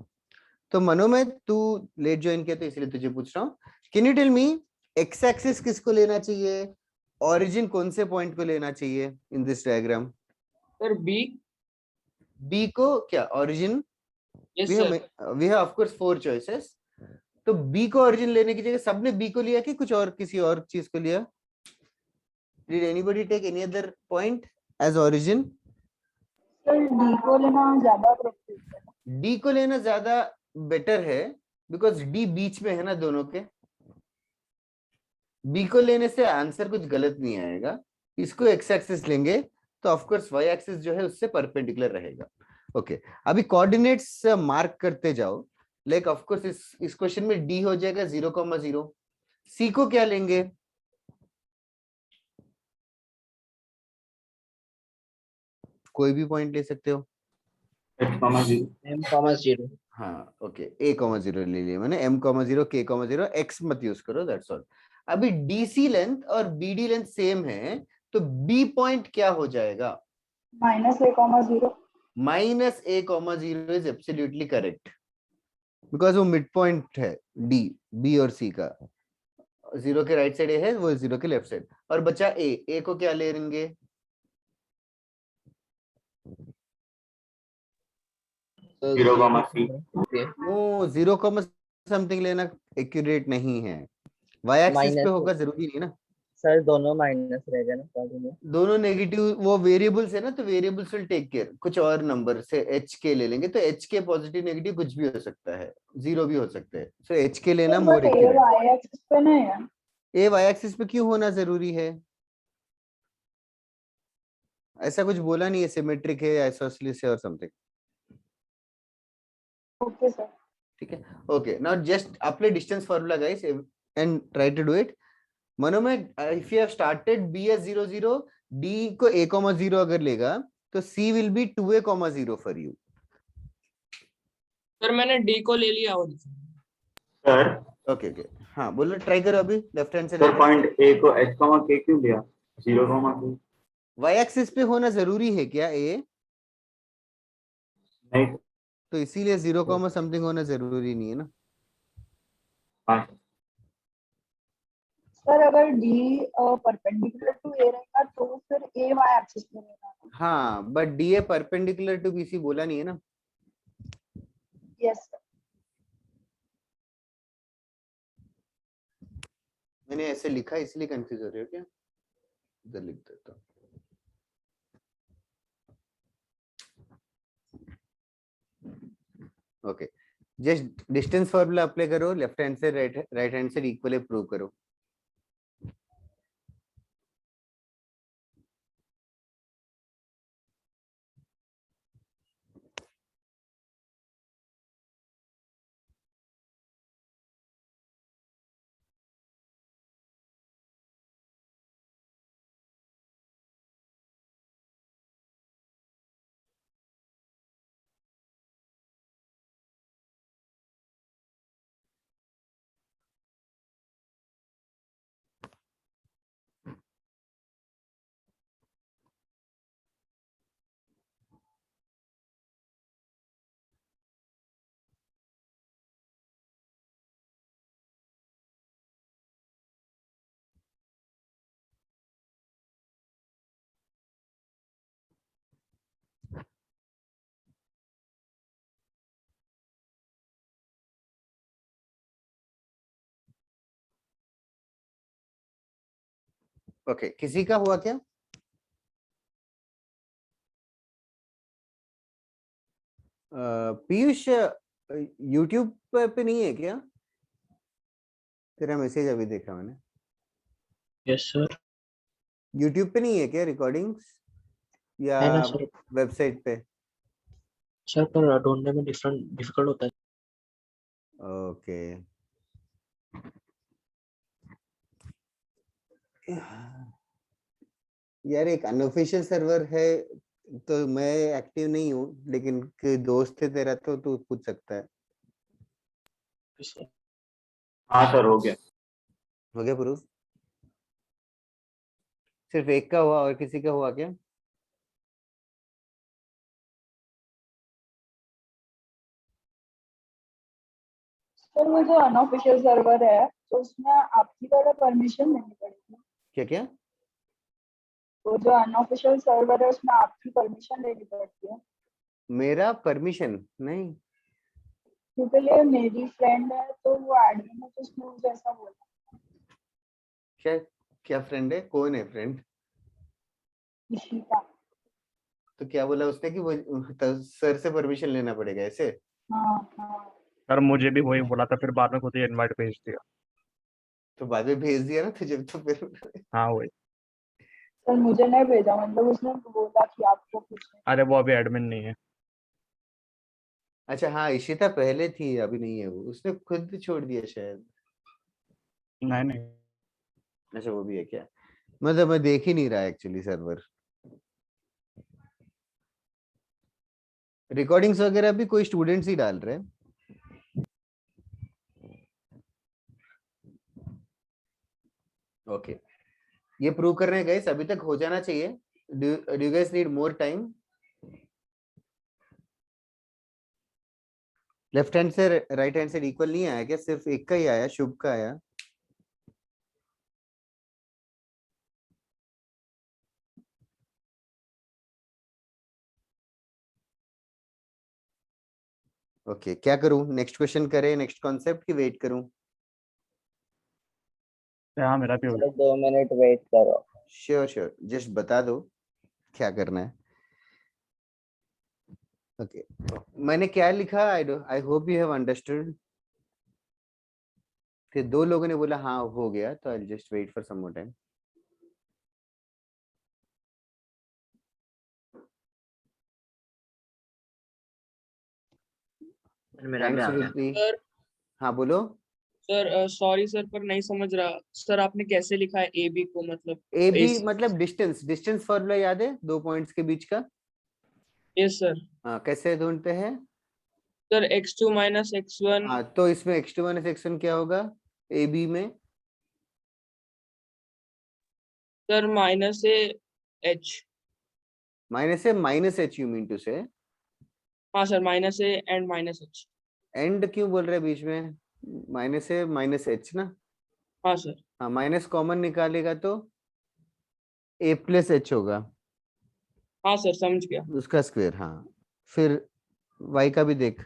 तो मनोमय तू late join किया तो इसलिए तुझे पूछ रहा हूँ, can you tell me x axis किसको लेना चाहिए, ओरिजिन कौन से पॉइंट को लेना चाहिए in this diagram? Sir B को क्या origin? Yes we have of course 4 choices. तो B को ओरिजिन लेने की जगह सबने B को लिया कि कुछ और किसी और चीज को लिया? Did anybody take any other point as origin? Sir D को लेना ज्यादा appropriate है। D को लेना ज्यादा बेटर है बिकॉज D बीच में है ना दोनों के। B को लेने से आंसर कुछ गलत नहीं आएगा। इसको एक्स एक्सिस लेंगे तो ऑफ कोर्स वाई एक्सिस जो है उससे परपेंडिकुलर रहेगा। ओके, अभी कोऑर्डिनेट्स मार्क करते जाओ। लाइक ऑफ कोर्स इस क्वेश्चन में D हो जाएगा 0,0। C को क्या लेंगे? कोई भी पॉइंट ले सकते हो। M, 0। हाँ ओके, A,0 ले लिया मैंने, M,0, K,0, X मत यूज करो, दैट्स ऑल। अभी DC लेंथ और BD लेंथ सेम है तो B पॉइंट क्या हो जाएगा? -A,0। -A,0 is absolutely correct because वो मिड पॉइंट है D, B और C का। 0 के राइट साइड है, वो 0 के लेफ्ट साइड। और बचा A को क्या ले लेंगे? तो 0,C। वो 0, समथिंग लेना एक्यूरेट नहीं है। वाई एक्सिस पे होगा, जरूरी नहीं ना सर, दोनों माइनस रहेगा ना कोऑर्डिनेट। दोनों नेगेटिव, वो वेरिएबल्स है ना, तो वेरिएबल्स विल टेक केयर। कुछ और नंबर से एच के ले लेंगे तो एच के पॉजिटिव नेगेटिव कुछ भी हो सकता है, 0 भी हो सकते हैं। सो एच के लेना मोर ये एक्यूरेट। वाई एक्सिस पे नहीं है। ए वाई एक्सिस पे क्यों होना जरूरी है? ऐसा कुछ बोला नहीं है, सिमेट्रिक है, आइसोसेलेस है और समथिंग। Okay sir. ठीक है, okay. Now just apply distance formula guys and try to do it. Manomay, if you have started B as 0, 0, D को A,0 अगर लेगा तो C will be 2A,0 for you. Sir मैंने D को ले लिया और सर Okay, okay. हाँ बोलो, ट्राई करो अभी लेफ्ट हैंड से। सर पॉइंट ए को h कॉमा k क्यों लिया, 0 कॉमा k? वाई एक्सिस पे होना जरूरी है क्या ए? नहीं। तो इसीलिए 0 कॉमा समथिंग होना जरूरी नहीं है ना। हाँ सर अगर D परपेंडिकुलर टू A रहेगा तो फिर A y एक्सिस पे रहेगा। हाँ but D A perpendicular to BC बोला नहीं है ना। Yes sir. मैंने ऐसे लिखा इसलिए कंफ्यूज हो रही हो क्या? इधर लिख देता हूँ। Okay, just distance formula apply करो, लेफ्ट हैंड से राइट हैंड से इक्वली प्रूव करो। ओके, किसी का हुआ क्या? पीयूष यूट्यूब पे नहीं है क्या? तेरा मैसेज अभी देखा मैंने। Yes sir. यूट्यूब पे नहीं है क्या रिकॉर्डिंग्स, या है ना सर। वेबसाइट पे? सर पर ढूंढने में डिफिकल्ट होता है। ओके, यार एक अनऑफिशियल सर्वर है तो मैं एक्टिव नहीं हूँ, लेकिन कोई दोस्त है तेरा तो तू पूछ सकता है। हाँ सर हो गया। हो गया प्रूफ? सिर्फ एक का हुआ और किसी का हुआ क्या? सर वो जो अनऑफिशियल सर्वर है तो उसमें आपकी तरह परमिशन लेनी पड़ेगी। क्या क्या? वो जो अनऑफिशियल सर्वर है उसमें आपकी परमिशन लेनी पड़ती है। मेरा परमिशन नहीं। क्योंकि ये मेरी फ्रेंड है तो वो एडमिन है तो उसने मुझे ऐसा बोला। क्या क्या फ्रेंड है? कौन है फ्रेंड? इशिता। तो क्या बोला उसने कि वो तो सर से परमिशन लेना पड़ेगा ऐसे? हाँ हाँ। सर मुझे भी वही बोला था, फिर बाद में खुद ही इनवाइट भेज दिया। तो बाद में भेज दिया ना तुझे तो फिर। हाँ वही। सर मुझे नहीं भेजा, मतलब उसने बोला कि आपको पूछने। अरे वो अभी एडमिन नहीं है। अच्छा हाँ, इशिता पहले थी अभी नहीं है, वो उसने खुद छोड़ दिया शायद। नहीं नहीं। अच्छा वो भी है क्या? मतलब मैं देख ही नहीं रहा एक्चुअली सर्वर। रिकॉर्डिंग्स वगैरह भी कोई स्टूडेंट्स ही डाल रहे हैं। ओके, ये प्रूव कर रहे हैं गाइस, अभी तक हो जाना चाहिए। Do you guys need more time? Left hand से राइट हैंड से इक्वल नहीं आया क्या? सिर्फ एक का ही आया, शुभ का आया। ओके, क्या करूं? नेक्स्ट क्वेश्चन करें, नेक्स्ट कॉन्सेप्ट की वेट करूं? हाँ मेरा भी हो सर गया। 2 मिनट वेट करो। श्योर श्योर, जस्ट बता दो क्या करना है। ओके, मैंने क्या लिखा? I hope you have understood. फिर दो लोगों ने बोला हाँ हो गया, तो I just wait for some more time. मेरा भी आ गया। सर हाँ बोलो। सर सॉरी सर पर नहीं समझ रहा सर, आपने कैसे लिखा है ए बी को, मतलब ए बी मतलब डिस्टेंस, डिस्टेंस फॉर्मूला याद है दो पॉइंट्स के बीच का? Yes sir. हाँ, कैसे ढूंढते हैं? Sir x2 - x1। हाँ, तो इसमें x2 - x1 क्या होगा? ए बी में? Sir minus A H. Minus A minus H you mean to say? हाँ sir, minus A and minus H. And क्यों बोल रहे हैं बीच में? माइनस ए माइनस एच ना? हाँ सर। हाँ, माइनस कॉमन निकालेगा तो ए प्लस एच होगा, हाँ सर, समझ गया। उसका स्क्वायर। हाँ, फिर y का भी देख।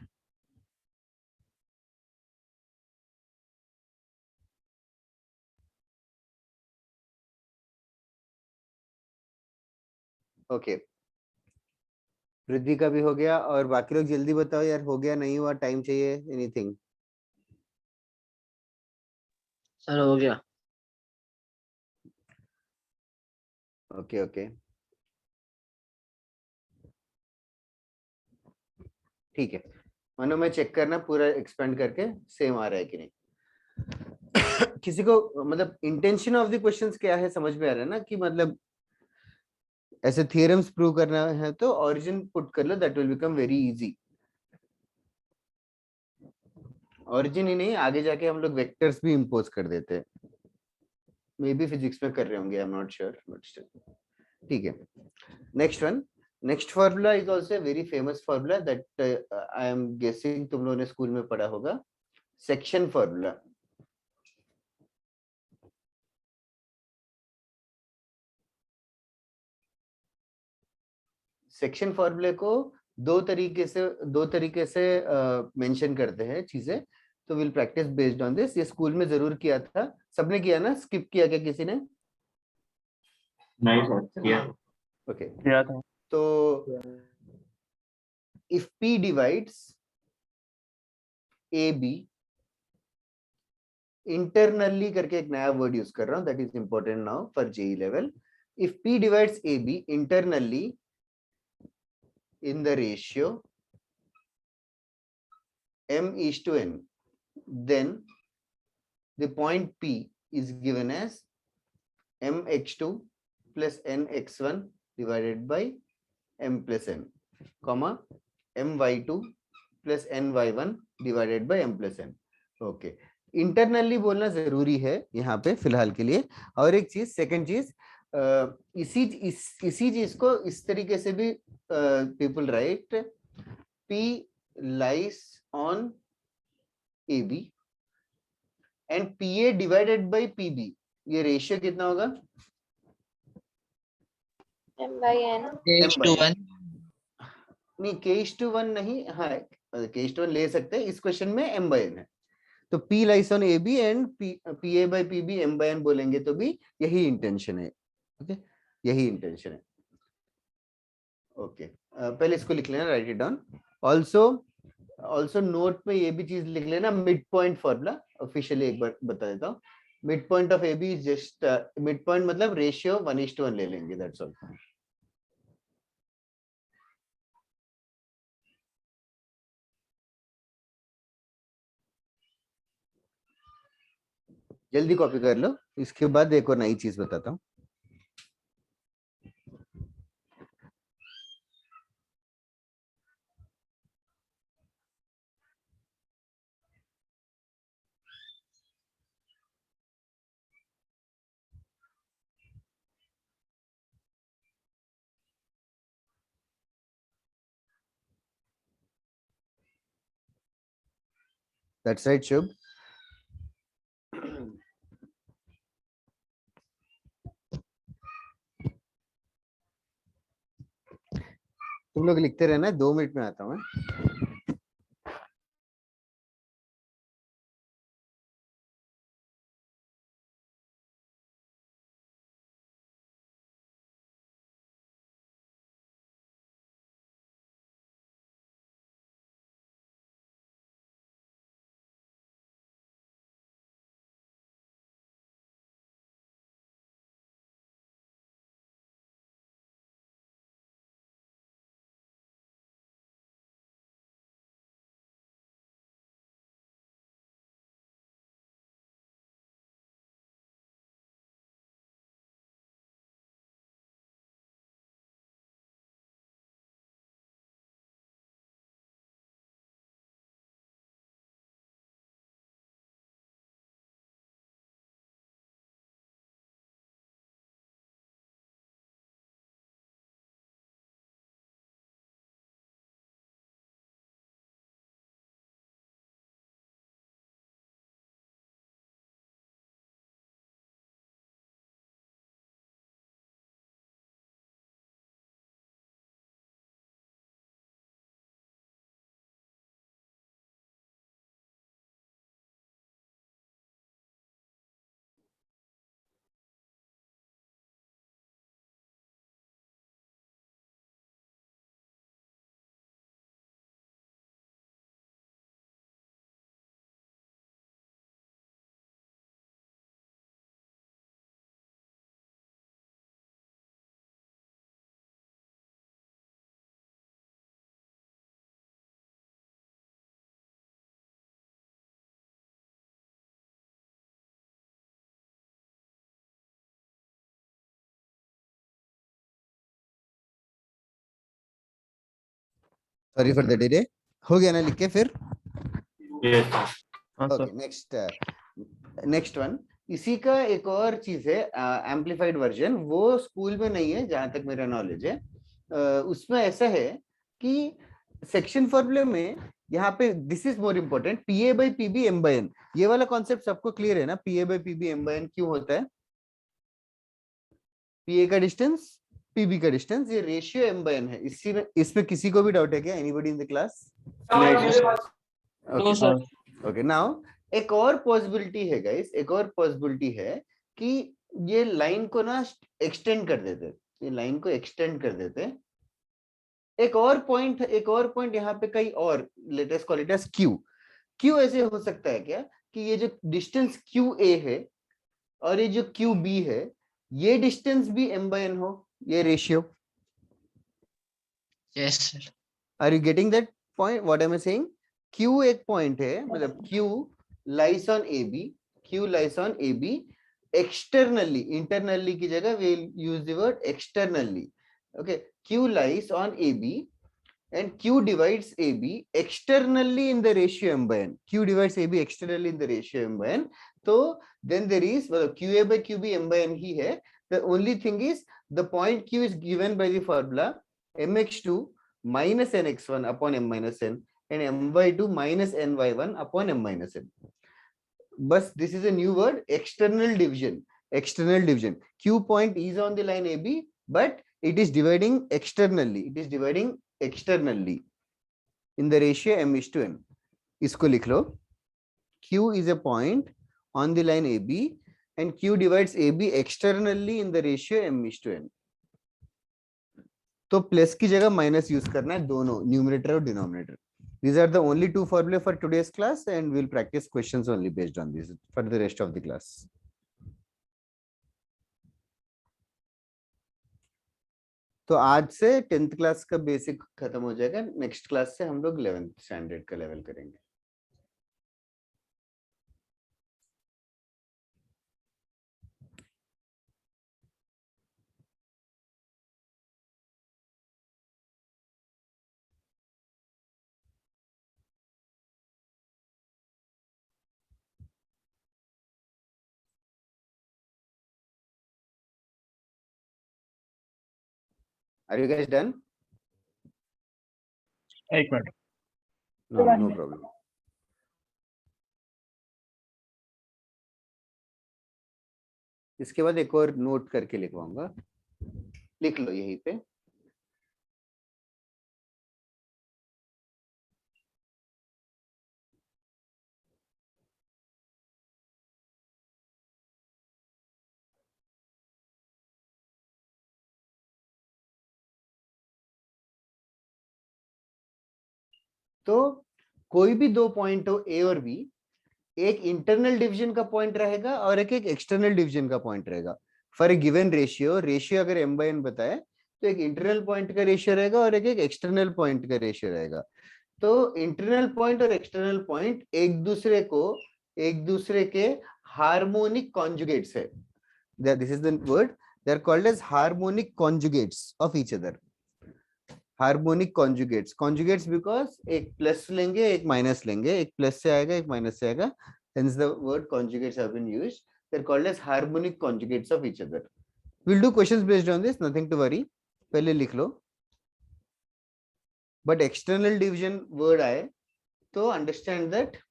ओके, वृद्धि का भी हो गया। और बाकी लोग जल्दी बताओ यार, हो गया नहीं हुआ, टाइम चाहिए, एनीथिंग? सर हो गया। ओके ओके, ठीक है। मानो मैं चेक करना पूरा एक्सपेंड करके सेम आ रहा है कि नहीं। किसी को मतलब इंटेंशन ऑफ द क्वेश्चंस क्या है समझ में आ रहा है ना, कि मतलब ऐसे थियरम्स प्रूव करना है तो ओरिजिन पुट कर लो, that will become very easy. Origin ही नहीं, आगे जाके हम लोग वेक्टर्स भी इंपोज कर देते हैं, मे बी फिजिक्स में कर रहे होंगे, I am not sure, but still ठीक है। Next one, next formula is also very famous formula that I am गेसिंग तुम लोगों ने स्कूल में पढ़ा होगा, सेक्शन फॉर्मूला। सेक्शन फॉर्मूले को दो तरीके से मेंशन करते हैं चीजें, तो will practice based on this. ये स्कूल में जरूर किया था, सबने किया ना? स्किप किया क्या किसी ने? नहीं सर, किया। ओके, किया था। तो if P divides AB, internally करके एक नया वर्ड यूज कर रहा हूं, that is important now for JEE level. If P divides AB internally in the ratio m:n, then the point P is given as mx2 plus nx1 divided by m plus n, comma my2 plus ny1 divided by m plus n। Okay, internally बोलना जरूरी है यहाँ पे फिलहाल के लिए। और एक चीज, सेकंड चीज, इसी चीज को इस तरीके से भी people right, P lies on AB and PA divided by PB, ये रेशियो कितना होगा? m/n। m/n नहीं, k:1 नहीं, हाँ k:1 ले सकते हैं, इस क्वेश्चन में m/n है, तो P lies on AB and PA by PB m/n बोलेंगे तो भी यही इंटेंशन है। ओके, यही इंटेंशन है। ओके, पहले इसको लिख लेना, right it down. Also note में ये भी चीज लिख लेना, मिड पॉइंट फॉर्मूला ऑफिशियली एक बार बता देता हूँ। Mid point of AB is just, mid point मतलब रेशियो 1:1 ले लेंगे, दैट्स ऑल। जल्दी कॉपी कर लो, इसके बाद एक और नई चीज बताता हूँ। दैट्स राइट शुभ। तुम लोग लिखते रहना, 2 मिनट में आता हूँ। Sorry for the delay. हो गया ना लिख के फिर? Yes, sir. हाँ ओके सर। Next one. इसी का एक और चीज है एम्पलीफाइड वर्जन, वो स्कूल में नहीं है जहां तक मेरा नॉलेज है। उसमें ऐसा है कि सेक्शन फॉर्मूले में यहाँ पे this is more important, PA by PB M by N. ये वाला कॉन्सेप्ट सबको क्लियर है ना? PA by PB M by N क्यों होता है? पीए का डिस्टेंस, पीबी का डिस्टेंस, ये रेशियो एम बाई एन है। इसी में इसमें किसी को भी डाउट है क्या? Anybody in the class? No sir. Okay now एक और पॉसिबिलिटी है गाइस, एक और पॉसिबिलिटी है कि ये लाइन को ना एक्सटेंड कर देते, ये लाइन को एक्सटेंड कर देते। एक और पॉइंट यहाँ पे कहीं और, let us call it as Q. Q ऐसे हो सकता है क्या कि ये जो डिस्टेंस क्यू ए है और ये जो क्यू बी है, ये डिस्टेंस भी एम बाय एन हो, ये ratio? Yes, sir. Are you getting that point what am I saying? Q एक पॉइंट है, मतलब Q lies on A B, Q lies on A B externally, internally की जगह we will use the word externally. Okay, Q lies on A B and q divides ab externally in the ratio m by n, q divides ab externally in the ratio m by n. So then there is, well, qa by qb m by n ही है। The only thing is the point q is given by the formula mx2 minus nx1 upon m minus n and my2 minus ny1 upon m minus n. But this is a new word, external division. External division. Q point is on the line AB, but it is dividing externally. It is dividing externally in the ratio m is to n. इसको लिख लो, Q is a point on the line AB and Q divides AB externally in the ratio m is to n. तो plus की जगह minus use करना है, दोनों numerator और denominator. These are the only two formulae for today's class and we'll practice questions only based on this for the rest of the class. तो आज से 10th क्लास का बेसिक खत्म हो जाएगा, नेक्स्ट क्लास से हम लोग 11th स्टैंडर्ड का लेवल करेंगे। Are you guys done? एक मिनट। No, no problem. इसके बाद एक और नोट करके लिखवाऊंगा, लिख लो यहीं पे। तो कोई भी दो पॉइंट हो ए और बी, एक इंटरनल डिवीजन का पॉइंट रहेगा और एक एक्सटर्नल डिवीजन का पॉइंट रहेगा for a given ratio. Ratio अगर m बाय n बताए तो एक इंटरनल पॉइंट का रेशियो रहेगा और एक एक्सटर्नल पॉइंट का रेशियो रहेगा। तो इंटरनल पॉइंट और एक्सटर्नल पॉइंट एक दूसरे के हार्मोनिक कॉन्जुगेट्स है। This is the word, they are called as harmonic conjugates of each other. Harmonic conjugates, conjugates because एक प्लस लेंगे एक माइनस लेंगे, एक प्लस से आएगा एक माइनस से आएगा, hence the word conjugates have been used. They're called as harmonic conjugates of each other. We'll do questions based on this, nothing to worry. पहले लिख लो, but external division word आए तो understand that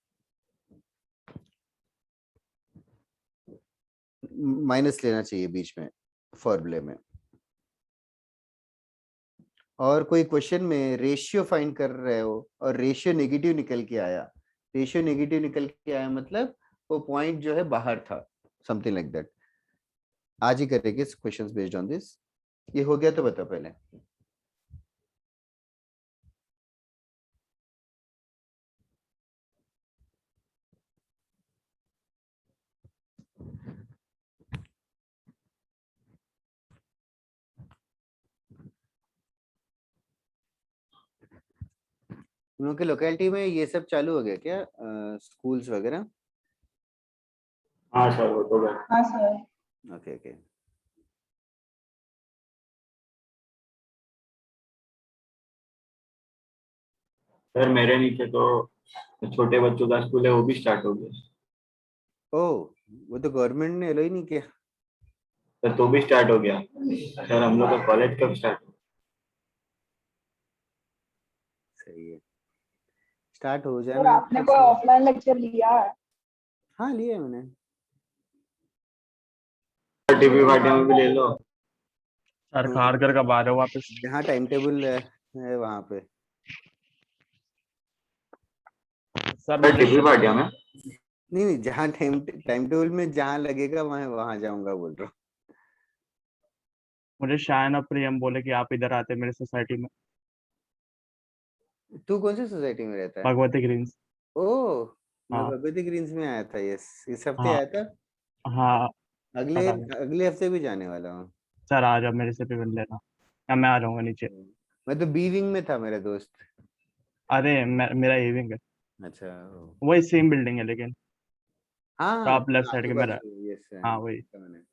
माइनस लेना चाहिए बीच में फॉर्मूले में। और कोई क्वेश्चन में रेशियो फाइंड कर रहे हो और रेशियो नेगेटिव निकल के आया, रेशियो नेगेटिव निकल के आया मतलब वो पॉइंट जो है बाहर था, समथिंग लाइक दैट। आज ही करेंगे क्वेश्चंस बेस्ड ऑन दिस। ये हो गया तो बता पहले। तुम लोग के लोकेलिटी में ये सब चालू हो गया क्या, स्कूल्स वगैरह? हाँ सर, वो तो गए। हाँ सर। Okay okay. सर मेरे नीचे तो छोटे बच्चों का स्कूल है, वो भी स्टार्ट हो गया। ओ, वो तो गवर्नमेंट ने अलो ही नहीं किया। तो भी स्टार्ट हो गया। सर हम लोग का कॉलेज कब स्टार्ट? सही है, स्टार्ट हो सर जाना है आपने तो कोई सही। ऑफलाइन लेक्चर लिया है? हाँ, लिया है मैंने। टीवी पार्टी में भी ले लो। सर खारकर कब आ रहे हो वापस? जहाँ टाइम टेबल है वहां पे। सर सर टीवी पार्टी में नहीं नहीं, जहाँ टाइम टाइम टेबल में जहाँ लगेगा वहां वहां जाऊंगा बोल रहा मुझे शायन और प्रियम बोले कि आप इधर आते मेरे सोसाइटी में, हूँ। तू कौन सी सोसाइटी में रहता है? भगवती ग्रीन्स। ओह, मैं हाँ भगवती ग्रीन्स में आया था। यस, इस हफ्ते हाँ आया था। हाँ। अगले सर आ जाओ, अगले हफ्ते भी जाने वाला हूँ। सर आ जाओ मेरे से भी मिल लेना, या मैं आ जाऊंगा नीचे। मैं तो बी विंग में था, मेरा दोस्त। अरे मेरा इविंग है, अच्छा। वही सेम बिल्डिंग है लेकिन, तो हाँ, आप लेफ्ट साइड आजू के मेरा। बाजू। यस, हाँ वही। मैंने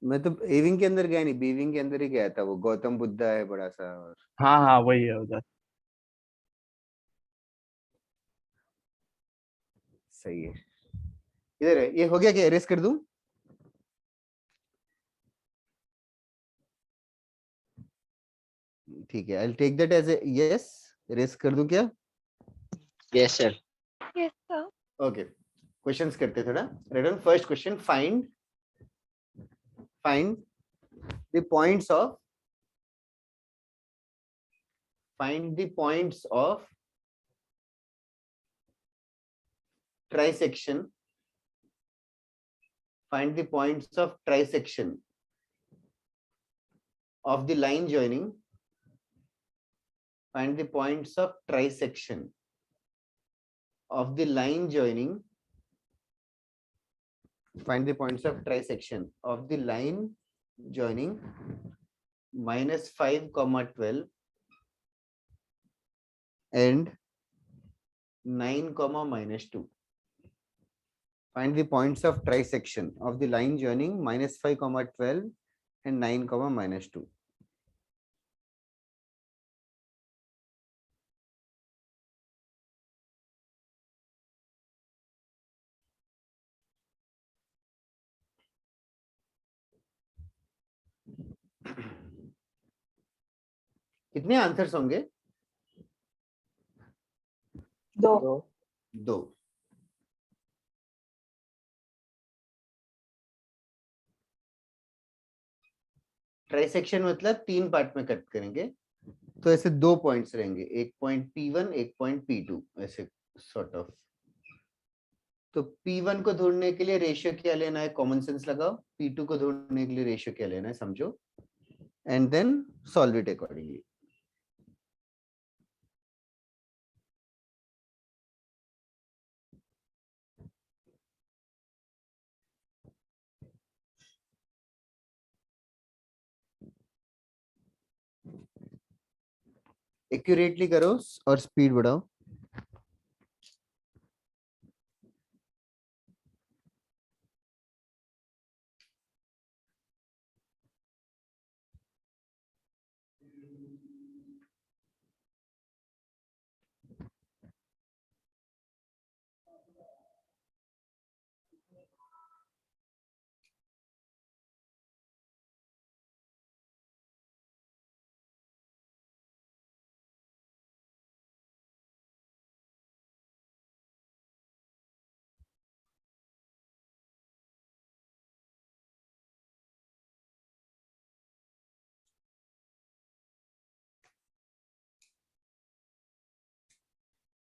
मैं तो ए विंग के अंदर गया नहीं, बी विंग के अंदर ही गया था। वो गौतम बुद्धा है बड़ा सा। और हाँ हाँ वही है उधर। सही है। इधर है, ये हो गया क्या? एरेस कर दूं? ठीक है, I take that as a yes. Erase कर दूं क्या? Yes, sir. Yes, sir. Okay, questions करते थोड़ा। रेडन, first question, find the points of trisection. Find the points of trisection of the line joining. Find the points of trisection of the line joining. Find the points of trisection of the line joining -5, 12 and 9, -2. Find the points of trisection of the line joining -5, 12 and 9, -2. कितने answers होंगे? दो। दो। Trisection मतलब 3 part में cut करेंगे, तो ऐसे 2 points रहेंगे, एक पॉइंट P1, एक पॉइंट P2, ऐसे सॉर्ट ऑफ। तो P1 को ढूंढने के लिए रेशियो क्या लेना है? कॉमन सेंस लगाओ। P2 को ढूंढने के लिए रेशियो क्या लेना है समझो, and then solve it accordingly. Accurately करो और स्पीड बढ़ाओ।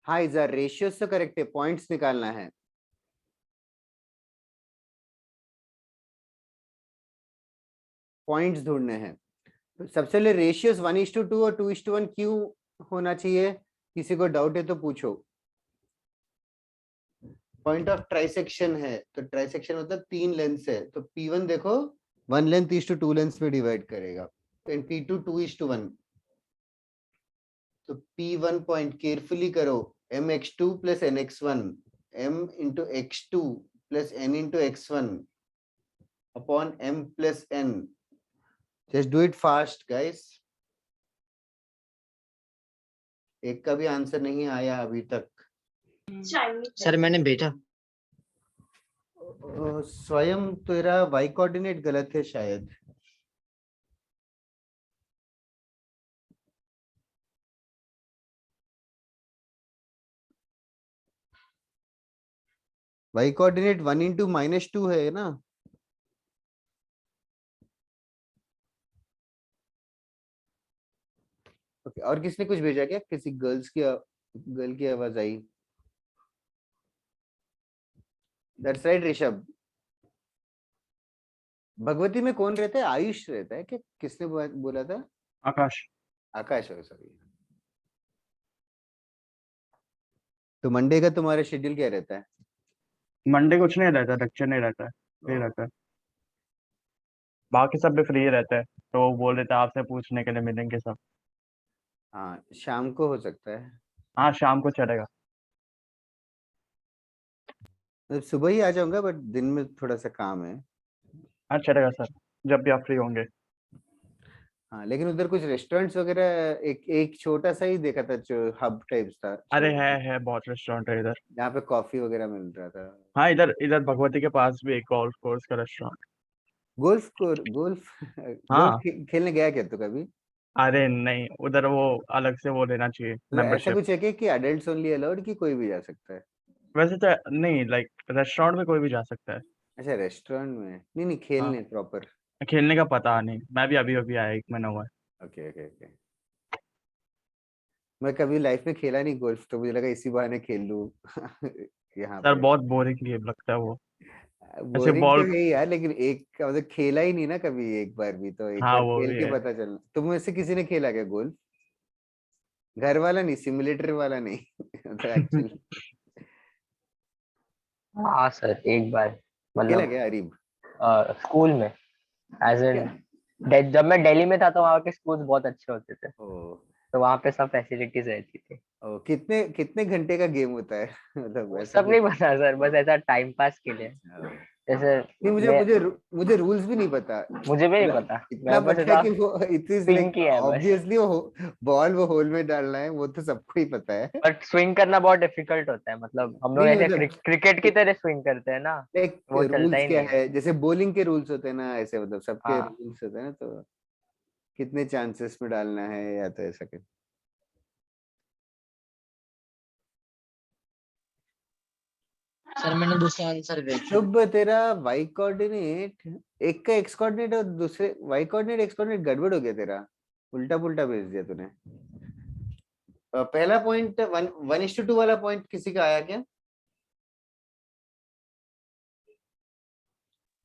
हाँ इधर रेशियो से करेक्ट है, पॉइंट्स निकालना है। पॉइंट्स ढूंढने हैं। तो सबसे पहले रेशियोस 1:2 और 2:1 क्यों होना चाहिए? किसी को डाउट है तो पूछो। पॉइंट ऑफ ट्राइसेक्शन है, तो ट्राइसेक्शन मतलब 3 लेंस है, तो P1 देखो 1 लेंथ 2 लेंस में डिवाइड करेगा, एंड P2 2:1। तो P1 पॉइंट केयरफुली करो, mx2 plus nx1, m into x2 plus n into x1 upon m plus n. Just do it fast, guys. एक का भी आंसर नहीं आया अभी तक। सर मैंने भेजा। स्वयं तेरा y कोऑर्डिनेट गलत है शायद। y कोऑर्डिनेट 1 into -2 है ना। ओके, और किसने कुछ भेजा क्या? किसी गर्ल की आवाज आई। That's right Rishabh. भगवती में कौन रहता है? आयुष रहता है क्या? किसने बोला था? आकाश। आकाश है, सॉरी। तो मंडे का तुम्हारा शेड्यूल क्या रहता है? मंडे कुछ नहीं रहता, लेक्चर नहीं रहता है, फ्री रहता है। बाकी सब भी फ्री रहते हैं, तो वो बोल रहे थे आपसे पूछने के लिए मिलेंगे सब। हाँ, शाम को हो सकता है। हाँ शाम को चलेगा। मतलब सुबह ही आ जाऊंगा, बट दिन में थोड़ा सा काम है। हाँ चलेगा सर, जब भी आप फ्री होंगे। हाँ, लेकिन उधर कुछ रेस्टोरेंट्स वगैरह, एक छोटा सा ही देखा था जो हब टाइप्स था, अरे है बहुत रेस्टोरेंट है इधर। जहाँ पे कॉफी वगैरह मिल रहा था। हाँ इधर इधर भगवती के पास भी एक गोल्फ कोर्स का रेस्टोरेंट। गोल्फ हाँ। खेलने गया क्या तू कभी? अरे नहीं, उधर वो अलग से वो लेना चाहिए तो ऐसा मेंबरशिप। कुछ है कि अडल्ट्स ओनली अलाउड, कि कोई भी जा सकता है? वैसे तो नहीं, लाइक रेस्टोरेंट में कोई भी जा सकता है। अच्छा, रेस्टोरेंट में नहीं, नहीं हाँ, खेलने प्रॉपर। खेलने का पता नहीं, मैं भी अभी अभी आया, 1 महीना हुआ है। Okay okay okay. मैं कभी लाइफ में खेला नहीं गोल्फ, तो मुझे लगा इसी बहाने खेल लूं यहाँ सर पे। बहुत बोरिंग गेम लगता है वो। ऐसे बोरिंग तो बॉल। है ही यार, लेकिन एक मतलब खेला ही नहीं ना कभी, एक बार भी, तो एक हाँ बार वो खेल भी के है। पता चलना। तुम में से किसी ने खेला क्या गोल्फ? घर वाला नहीं, सिमुलेटर वाला नहीं तो एक्चुअली हाँ सर, एक बार खेला मतलब क्या अरीब? स्कूल में, एज क्या? इन जब मैं दिल्ली में था तो वहाँ के स्कूल्स बहुत अच्छे होते थे, ओ, तो वहाँ पे सब फैसिलिटीज रहती थी। ओ, कितने कितने घंटे का गेम होता है मतलब वो ऐसा सब नहीं कुछ? पता सर, बस ऐसा टाइम पास के लिए। अच्छा। जैसे नहीं, मुझे मैं, मुझे मुझे रूल्स भी नहीं पता। मुझे भी नहीं मतलब पता, इतना मैं बस पता है ऐसा कि वो इट इज स्विंग लाइक किया है बस। ऑब्वियसली वो बॉल वो होल में डालना है, वो तो सबको ही पता है। बट स्विंग करना बहुत डिफिकल्ट होता है, मतलब हम लोग नहीं नहीं, ऐसे मतलब क्रिकेट की तरह स्विंग करते हैं ना, लाइक वो चलता रूल्स ही क्या नहीं है। है, जैसे बॉलिंग के रूल्स होते हैं ना, ऐसे मतलब सबके हाँ रूल्स होते हैं ना, तो कितने चांसेस में डालना है, या तो ऐसा कुछ। सर मैंने दूसरा आंसर भेजा। शुभ, तेरा y कोऑर्डिनेट, एक का x कोऑर्डिनेट और दूसरे y कोऑर्डिनेट x कोऑर्डिनेट गड़बड़ हो गया तेरा, उल्टा पुल्टा भेज दिया तूने। पहला पॉइंट 1:2 वाला पॉइंट किसी का आया क्या?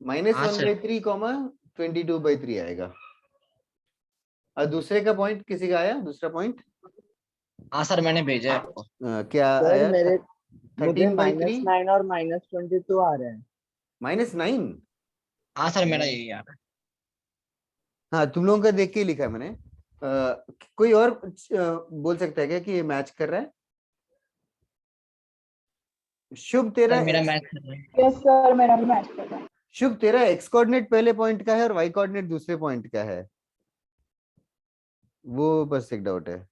हाँ सर। -1/3, 22/3 आएगा। और दूसरे का पॉइंट किसी का आया? दूसरा पॉइंट हाँ सर मैंने भेजा है आपको। क्या सर आया? मेरे मुझे 13/3 -9 और -22 आ रहे हैं। -9। हाँ सर मेरा यही आ रहा है। हाँ, तुम लोगों का देख के ही लिखा है मैंने। कोई और बोल सकता है क्या कि ये मैच कर रहा है? शुभ तेरा सर मेरा x, मैच कर रहा है। यस सर, मेरा भी मैच कर रहा है। शुभ तेरा x कोऑर्डिनेट पहले पॉइंट का है और y कोऑर्डिनेट दूसरे पॉइंट का है, वो बस एक डाउट है।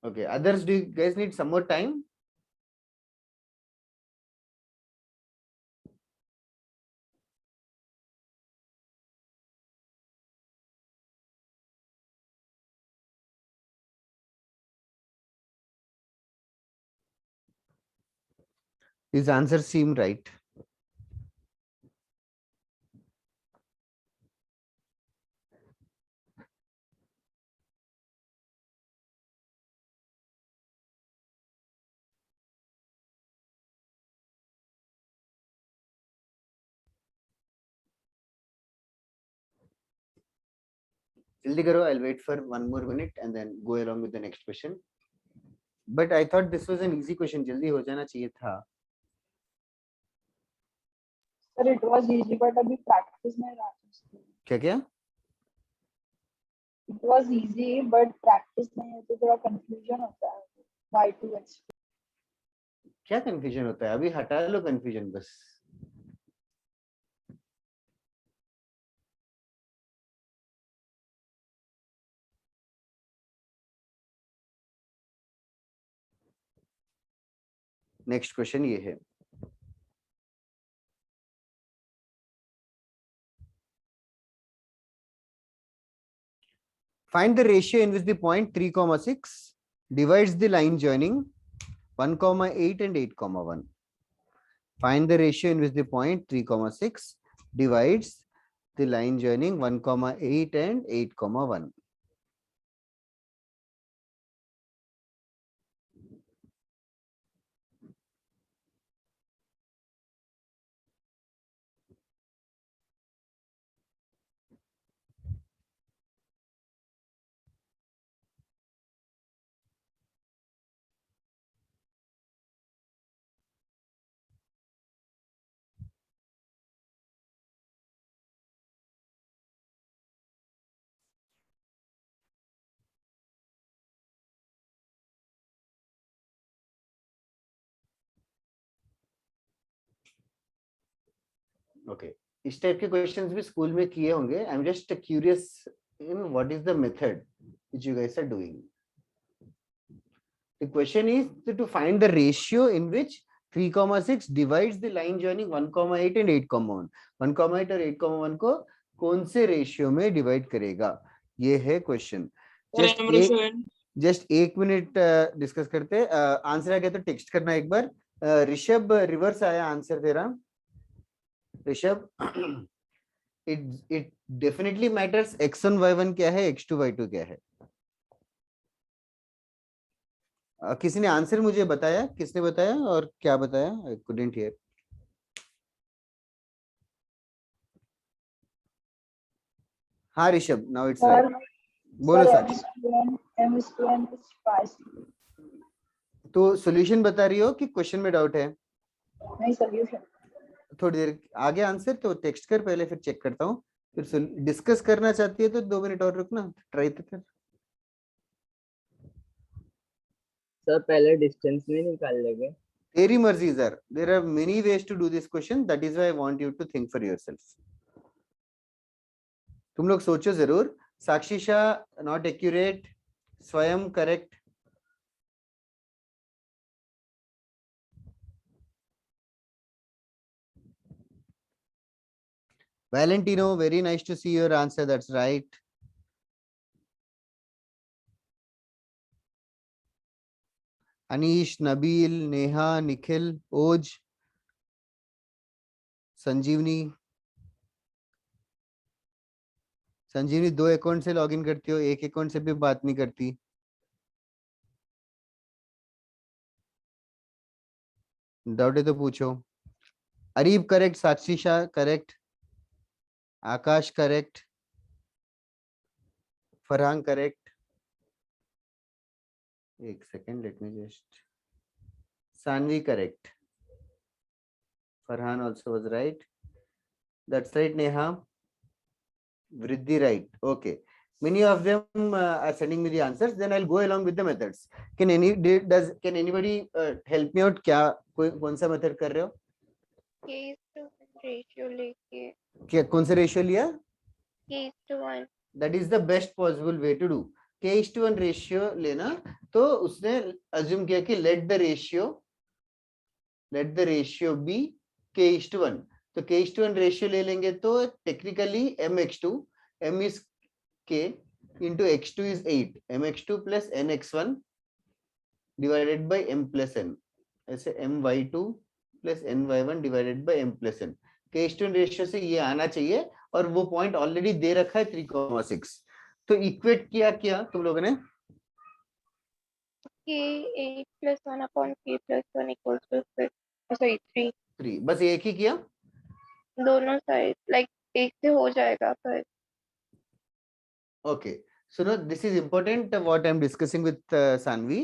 Okay, others, do you guys need some more time? These answers seem right. जल्दी करो, I'll wait for 1 more minute and then go along with the next question. But I thought this was an easy question, जल्दी हो जाना चाहिए था। Sir it was easy, but अभी practice में रहा। क्या क्या? It was easy but practice में है तो थोड़ा कंफ्यूजन होता है। y2x क्या कंफ्यूजन होता है? अभी हटा लो कंफ्यूजन बस। नेक्स्ट क्वेश्चन ये है, find the ratio in which the point 3,6 divides the line joining 1,8 and 8,1. Find the ratio in which the point 3,6 divides the line joining 1,8 and 8,1. Okay, इस टाइप के क्वेश्चंस भी स्कूल में किए होंगे. I am just curious in what is the method which you guys are doing. The question is to find the ratio in which 3,6 divides the line joining 1,8 and 8,1. 1,8 और 8,1 को कौन से ratio में divide करेगा, ये है क्वेश्चन. जस्ट एक minute discuss करते. आंसर आ गया तो टेक्स्ट करना एक बार. ऋषभ, रिवर्स आया आंसर तेरा. Rishabh, it definitely matters x1 y1 क्या है, x2 y2 क्या है. किसी ने आंसर मुझे बताया, किसने बताया और क्या बताया? I couldn't hear. हाँ ऋषभ, now it's right. बोलो सर. तो सॉल्यूशन बता रही हो कि क्वेश्चन में डाउट है? नहीं, सॉल्यूशन. थोड़ी देर आगे आंसर तो टेक्स्ट कर पहले, फिर चेक करता हूँ. फिर डिस्कस करना चाहती है तो 2 मिनट और रुकना, ट्राई तो कर. सर पहले डिस्टेंस में निकाल लेंगे. तेरी मर्जी sir. There are many ways to do this question, that is why I want you to think for yourself. तुम लोग सोचो जरूर. Sakshi Shah not accurate, Swayam correct. Valentino, very nice to see your answer. That's right. Anish, Nabil, Neha, Nikhil, Oj, Sanjeevani. Sanjeevani 2 account से login करती हो, एक account से भी बात नहीं करती. डाउट है तो पूछो. Areeb correct, Sakshi Shah correct, Akash correct, Farhan correct. एक second, let me just. Sanvi correct. Farhan also was right. That's right, Neha. Vriddhi right. Okay. Many of them are sending me the answers. Then I'll go along with the methods. Can anybody help me out? क्या कौन सा method कर रहे हो? Ratio लेके. क्या कौन सा रेशियो लिया? K:1. That is the best possible way to do. K:1 ratio लेना. तो उसने assume किया कि let the ratio be K:1. तो K:1 रेशियो ले लेंगे तो technically mx2, m is k into x2 is 8, mx2 plus nx1 divided by m plus n. ऐसे my2 plus ny1 divided by m plus n. K:1 ratio से ये आना चाहिए और वो पॉइंट ऑलरेडी दे रखा है 3,6. तो इक्वेट किया तुम लोगों ने? K8 plus 1 upon K plus 1 equals to 3. बस एक ही किया? दोनों साइड लाइक एक से हो जाएगा पर. Okay, so now this is important what I am discussing with Sanvi.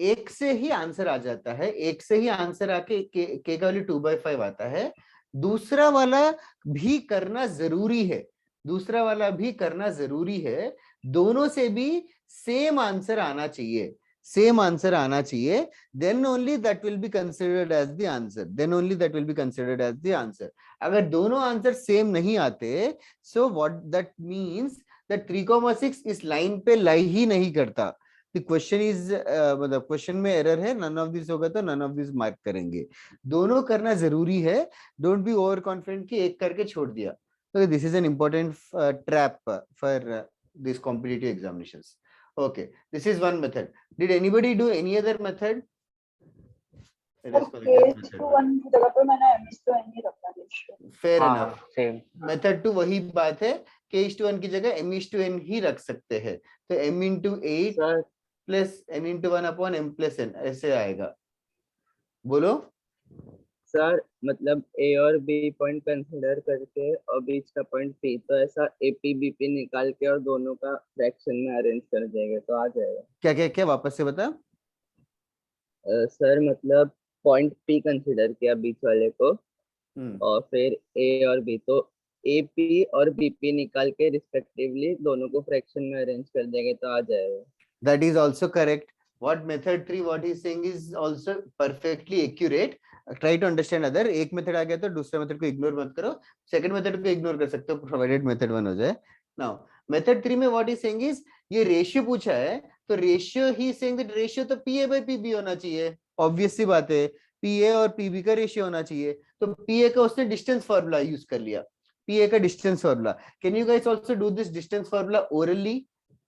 एक से ही आंसर आ जाता है, एक से ही आंसर आके k का वैल्यू 2/5 आता है. दूसरा वाला भी करना जरूरी है, दूसरा वाला भी करना जरूरी है. दोनों से भी सेम आंसर आना चाहिए, सेम आंसर आना चाहिए. then only that will be considered as the answer, then only that will be considered as the answer. अगर दोनों आंसर सेम नहीं आते, so what that means that 3,6 इस लाइन पे लाई ही नहीं करता. द क्वेश्चन इज मतलब क्वेश्चन में एरर है, नन ऑफ दिस होगा तो नन ऑफ दिस मार्क करेंगे। दोनों करना जरूरी है, डोंट बी ओवर कॉन्फिडेंट कि एक करके छोड़ दिया। So this is an important trap for these competitive examinations. Okay, this is one method. Did anybody do any other method? Let us call it as method one. K/1 की जगह पे मैंने M/N ही रखा रेशियो। Fair हाँ enough. Same. Method 2 वही बात है, K/1 की जगह M/N ही रख सकते हैं, तो M into 8 sir plus N into 1 upon M plus N ऐसे आएगा। बोलो। सर मतलब A और B पॉइंट कंसीडर करके और बीच का पॉइंट P, तो ऐसा AP BP निकाल के और दोनों का फ्रैक्शन में अरेंज कर देंगे तो आ जाएगा। क्या क्या क्या वापस से बता। सर मतलब पॉइंट P कंसीडर किया बीच वाले को और फिर A और B, तो AP और BP निकाल के रिस्पेक्टिवली दोनों को फ्रैक्शन में अरेंज कर देंगे तो आ जाएगा। That is also correct. What method 3 what he's saying is also perfectly accurate. Try to understand other. एक मेथड आ गया तो दूसरे मेथड को इग्नोर मत करो, सेकंड मेथड को इग्नोर कर सकते हो प्रोवाइडेड मेथड 1 हो जाए। नाउ मेथड 3 में what he's saying is ये रेशियो पूछा है, तो ratio he saying that ratio तो PA by PB होना चाहिए, ऑब्वियस सी बात है, PA और PB का रेशियो होना चाहिए, तो PA का उसने डिस्टेंस फार्मूला यूज कर लिया, PA का distance formula. Can you guys also do this distance formula orally?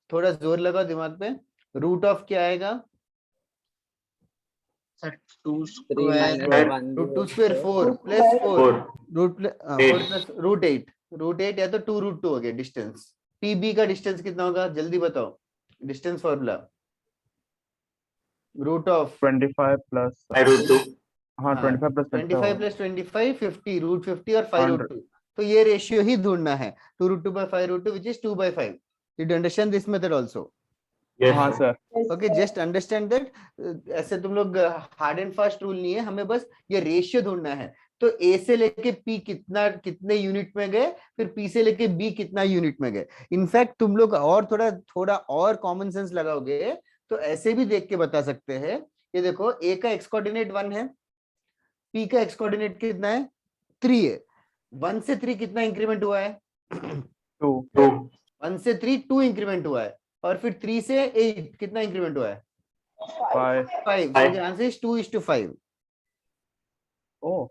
थोड़ा जोर लगाओ दिमाग पे। रूट ऑफ क्या आएगा? Sir, 2 3 square. minus 1 root 2 square 4 plus 4 4 root 4 plus root 8, root 8 या तो 2 रूट 2 हो गया डिस्टेंस। पीबी का डिस्टेंस कितना होगा जल्दी बताओ, distance formula. Root of 25 plus √2 हाँ 25 plus 25 प्लस 25 50 रूट 50 और 5 रूट 2, तो ये रेशियो ही ढूंढना है, 2 root 2 by 5 root 2 which is 2 by 5. Did you understand this method also? yes हाँ sir. Sir. Okay just understand that, ऐसे तुम लोग हार्ड एंड फास्ट रूल नहीं है, हमें बस ये रेशियो ढूंढना है। तो ए से लेके पी कितना कितने यूनिट में गए, फिर पी से लेके बी कितना यूनिट में गए। इनफैक्ट तुम लोग और थोड़ा और कॉमन सेंस लगाओगे तो ऐसे भी देख के बता सकते हैं। ये देखो ए का एक्स कोऑर्डिनेट 1 है, पी का एक्स कोऑर्डिनेट कितना है 3 है, 1 से 3 कितना इंक्रीमेंट हुआ है 2 1 से 3 2 इंक्रीमेंट हुआ है, और फिर 3 से 8 कितना इंक्रीमेंट हुआ है 5 5. So the answer is 2:5. oh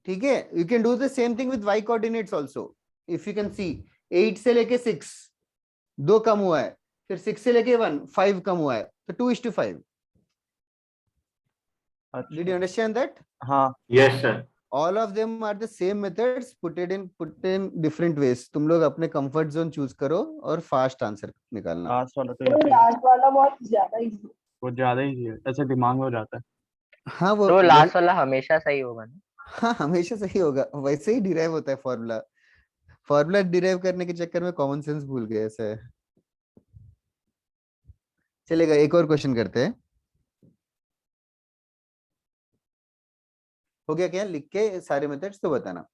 ठीक है, you can do the same thing with y coordinates also. If you can see 8 से लेके 6 2 कम हुआ है, फिर 6 से लेके 1 5 कम हुआ है, तो 2:5. Did you understand that? हाँ yes sir. All of them are the same methods put in different ways. तुम लोग अपने comfort zone choose करो और fast answer निकालना। लास्ट वाला तो तो easy है। लास्ट वाला बहुत ज्यादा इजी। वो ज्यादा ही है, ऐसे दिमाग में हो जाता है। हाँ वो तो लास्ट वाला हमेशा सही होगा ना? हाँ हमेशा सही होगा, वैसे ही डिराइव होता है फॉर्मूला। फॉर्मूला डिराइव करने के चक्कर में कॉमन सेंस भूल गए ऐसा है। चलेगा, एक और क्वेश्चन करते हैं। हो गया क्या लिख के सारे मेथड्स तो बताना।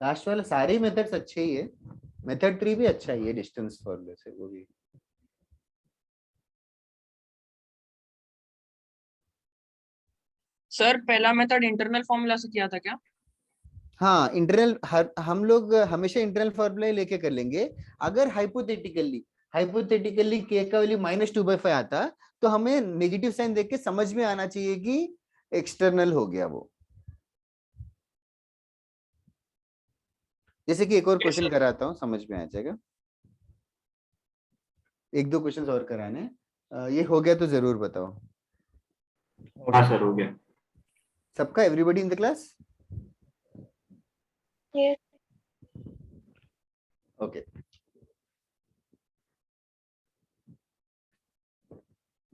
लास्ट वाला सारे मेथड्स अच्छे ही है, मेथड 3 भी अच्छा ही है डिस्टेंस फॉर्मूले से, वो भी। सर पहला मेथड इंटरनल फॉर्मूला से किया था क्या? हाँ इंटरनल, हम लोग हमेशा इंटरनल फॉर्मूला लेके कर लेंगे। अगर हाइपोथेटिकली के का वैल्यू -2/5 आता तो हमें नेगेटिव साइन देख के समझ में आना चाहिए कि एक्सटर्नल हो गया वो। जैसे कि एक और क्वेश्चन कराता हूँ, समझ में आ जाएगा। एक दो क्वेश्चन और कराने, ये हो गया तो जरूर बताओ। हाँ सर हो गया। सबका, everybody in the class? Yes. Okay.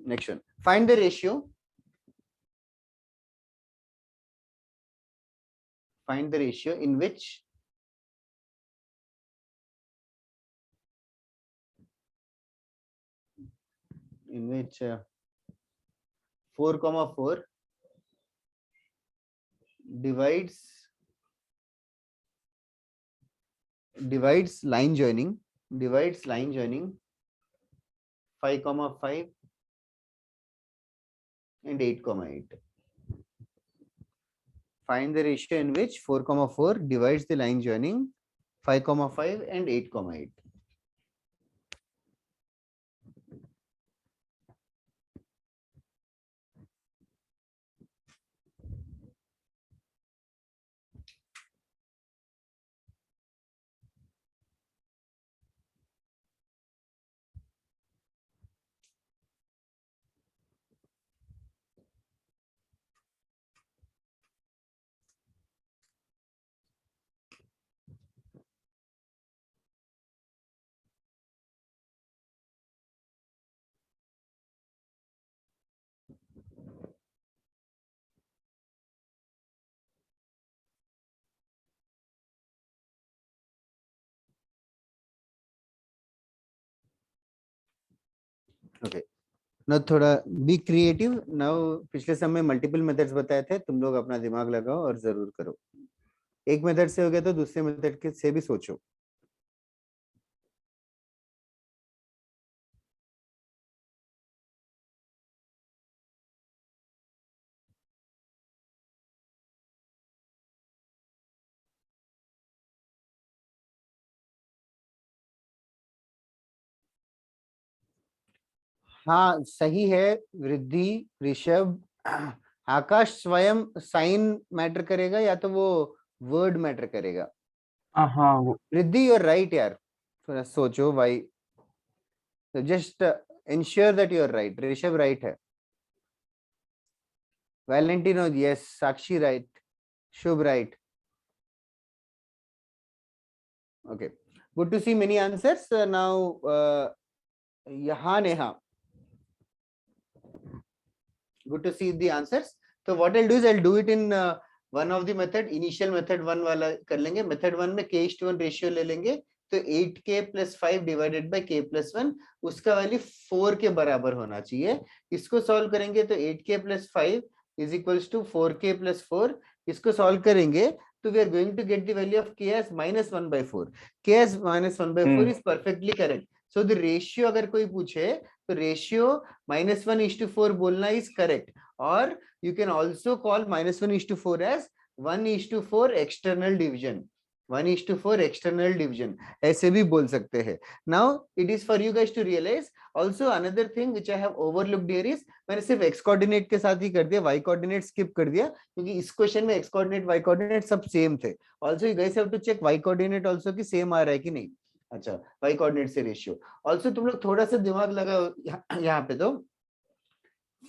Next one. Find the ratio. Find the ratio in which in which 4,4 divides line joining 5,5 and 8,8. Find the ratio in which 4,4 divides the line joining 5,5 and 8,8. Okay. Now थोड़ा be creative now. पिछले समय multiple methods बताए थे, तुम लोग अपना दिमाग लगाओ और जरूर करो। एक मेथड से हो गया तो दूसरे मेथड के से भी सोचो। हाँ सही है वृद्धि, ऋषभ, आकाश। स्वयं साइन मैटर करेगा या तो वो वर्ड मैटर करेगा? हाँ वो वृद्धि और राइट यार, थोड़ा सोचो भाई। तो just ensure that you are right. Rishabh right है, Valentino yes, Sakshi right, Shubh right. Okay, good to see many answers now. यहाँ Neha, good to see the answers. So what I'll do is I'll do it in one of the method, initial method 1 वाला कर लेंगे। method 1 में k/1 ratio ले लेंगे, तो 8k + 5 divided by k + 1, उसका value 4 के बराबर होना चाहिए। इसको सॉल्व करेंगे तो 8k + 5 is equals to 4k + 4। इसको सॉल्व करेंगे तो we are going to get the value of k as -1/4। k as -1/4 is perfectly correct. So the ratio अगर कोई पूछे तो रेशियो -1:4 बोलना इज करेक्ट। और you can also call -1:4 as 1:4 external division. 1:4 external division ऐसे भी बोल सकते हैं। Now it is for you guys to realise also another thing which I have overlooked here is, मैंने सिर्फ एक्स कोऑर्डिनेट के साथ ही कर दिया, वाई कोऑर्डिनेट स्किप कर दिया, क्योंकि इस क्वेश्चन में एक्स कोऑर्डिनेट वाई कोऑर्डिनेट सब सेम थे। Also you guys have to check y coordinate also कि सेम आ रहा है कि नहीं। अच्छा, वाई कोऑर्डिनेट से रेशियो ऑल्सो तुम लोग थोड़ा सा दिमाग लगाओ। यहाँ पे तो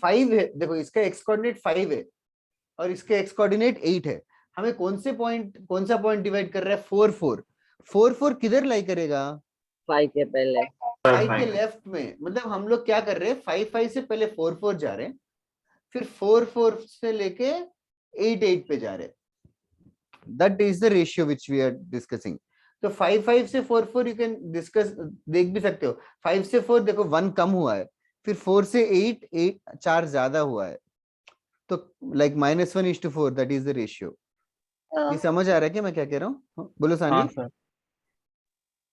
5 है, देखो इसका एक्स कोऑर्डिनेट 5 है और इसका एक्स कोऑर्डिनेट 8 है। हमें कौन सा पॉइंट डिवाइड कर रहा है? 4 4 4 4 किधर लाई करेगा? 5 के पहले 5 के लेफ्ट में। मतलब हम लोग क्या कर रहे हैं, 5 5 से पहले 4 4 जा रहे हैं, फिर 4 4 से लेके 8 8 पे जा रहे हैं। That is the ratio which we are discussing. तो 5 5 से 4 4 यू कैन डिस्कस, देख भी सकते हो। 5 से 4 देखो 1 कम हुआ है, फिर 4 से 8 8 4 ज्यादा हुआ है, तो like -1:4 that is the ratio. ये समझ आ रहा है कि मैं क्या कह रहा हूँ? बोलो हाँ सानवी। सर।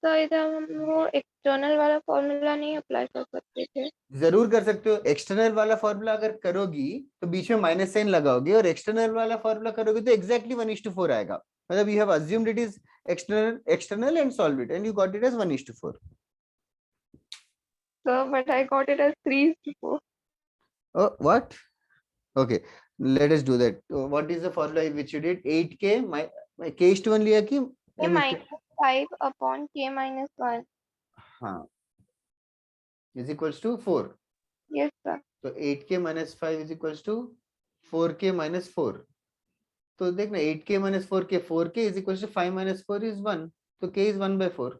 तो इधर हम वो एक्सटर्नल वाला फॉर्मूला नहीं अप्लाई कर सकते थे? जरूर कर सकते हो। एक्सटर्नल वाला फॉर्मूला अगर करोगी तो बीच में माइनस साइन लगाओगे, और एक्सटर्नल वाला फॉर्मूला करोगे तो एग्जैक्टली 1:4 आएगा। मतलब you have assumed it is external and solve it and you got it as 1:4। So, but I got it as 3:4. Oh, what? Okay, let us do that. What is the formula which you did? 8k my k/1 लिया कि K -5 upon k -1. हाँ, is equals to 4. Yes, sir. तो 8k - 5 is equals to 4k - 4। तो देखना 8k - 4k, 4k is equals to 5 - 4 is 1, तो k is 1/4।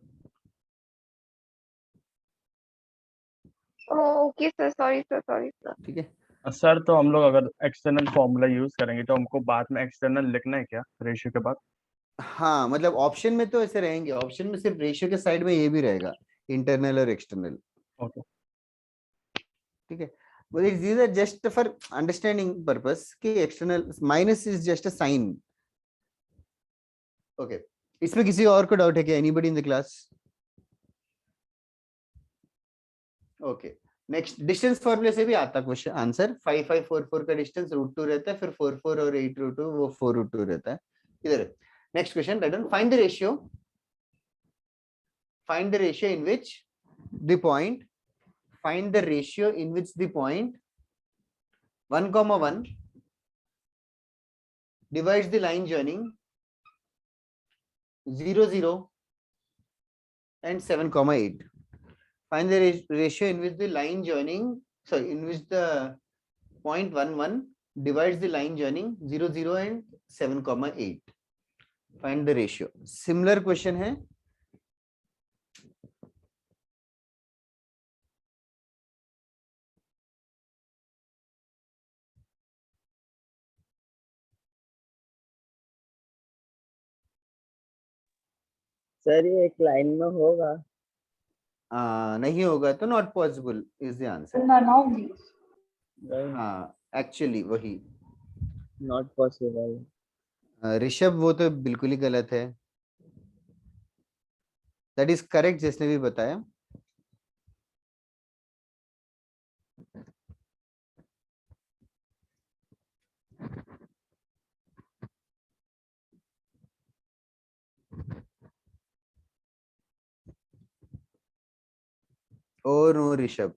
Oh, okay, sir. Sorry, sir. Sorry, sir. ठीक है। Sir तो हम लोग अगर एक्सटर्नल फॉर्मूला यूज करेंगे तो हमको बाद में एक्सटर्नल लिखना है क्या रेशियो के बाद? हाँ, मतलब ऑप्शन में तो ऐसे रहेंगे, ऑप्शन में सिर्फ रेशियो के साइड में ये भी रहेगा, इंटरनल और एक्सटर्नल। ओके ठीक है। well these are just for understanding purpose कि external minus is just a sign। okay, इसमें किसी और को डाउट है क्या? anybody in the class? okay, next distance फॉर्मूले से भी आता क्वेश्चन आंसर 5 5 4 4 का डिस्टेंस √2 रहता है, फिर 4 4 और 8 √2 वो 4 √2 रहता है। इधर next question, write down find the ratio in which the point 1,1 divides the line joining 0 0 and 7,8. Find the ratio in which the line joining, in which the point 1,1 divides the line joining 0 0 and 7,8. Find the ratio. Similar question है। Sir ये एक line में होगा? नहीं होगा तो not possible is the answer. None of these. हाँ actually वही नॉट पॉसिबल। ऋषभ वो तो बिल्कुल ही गलत है। दैट इज करेक्ट जिसने भी बताया। और no Rishabh.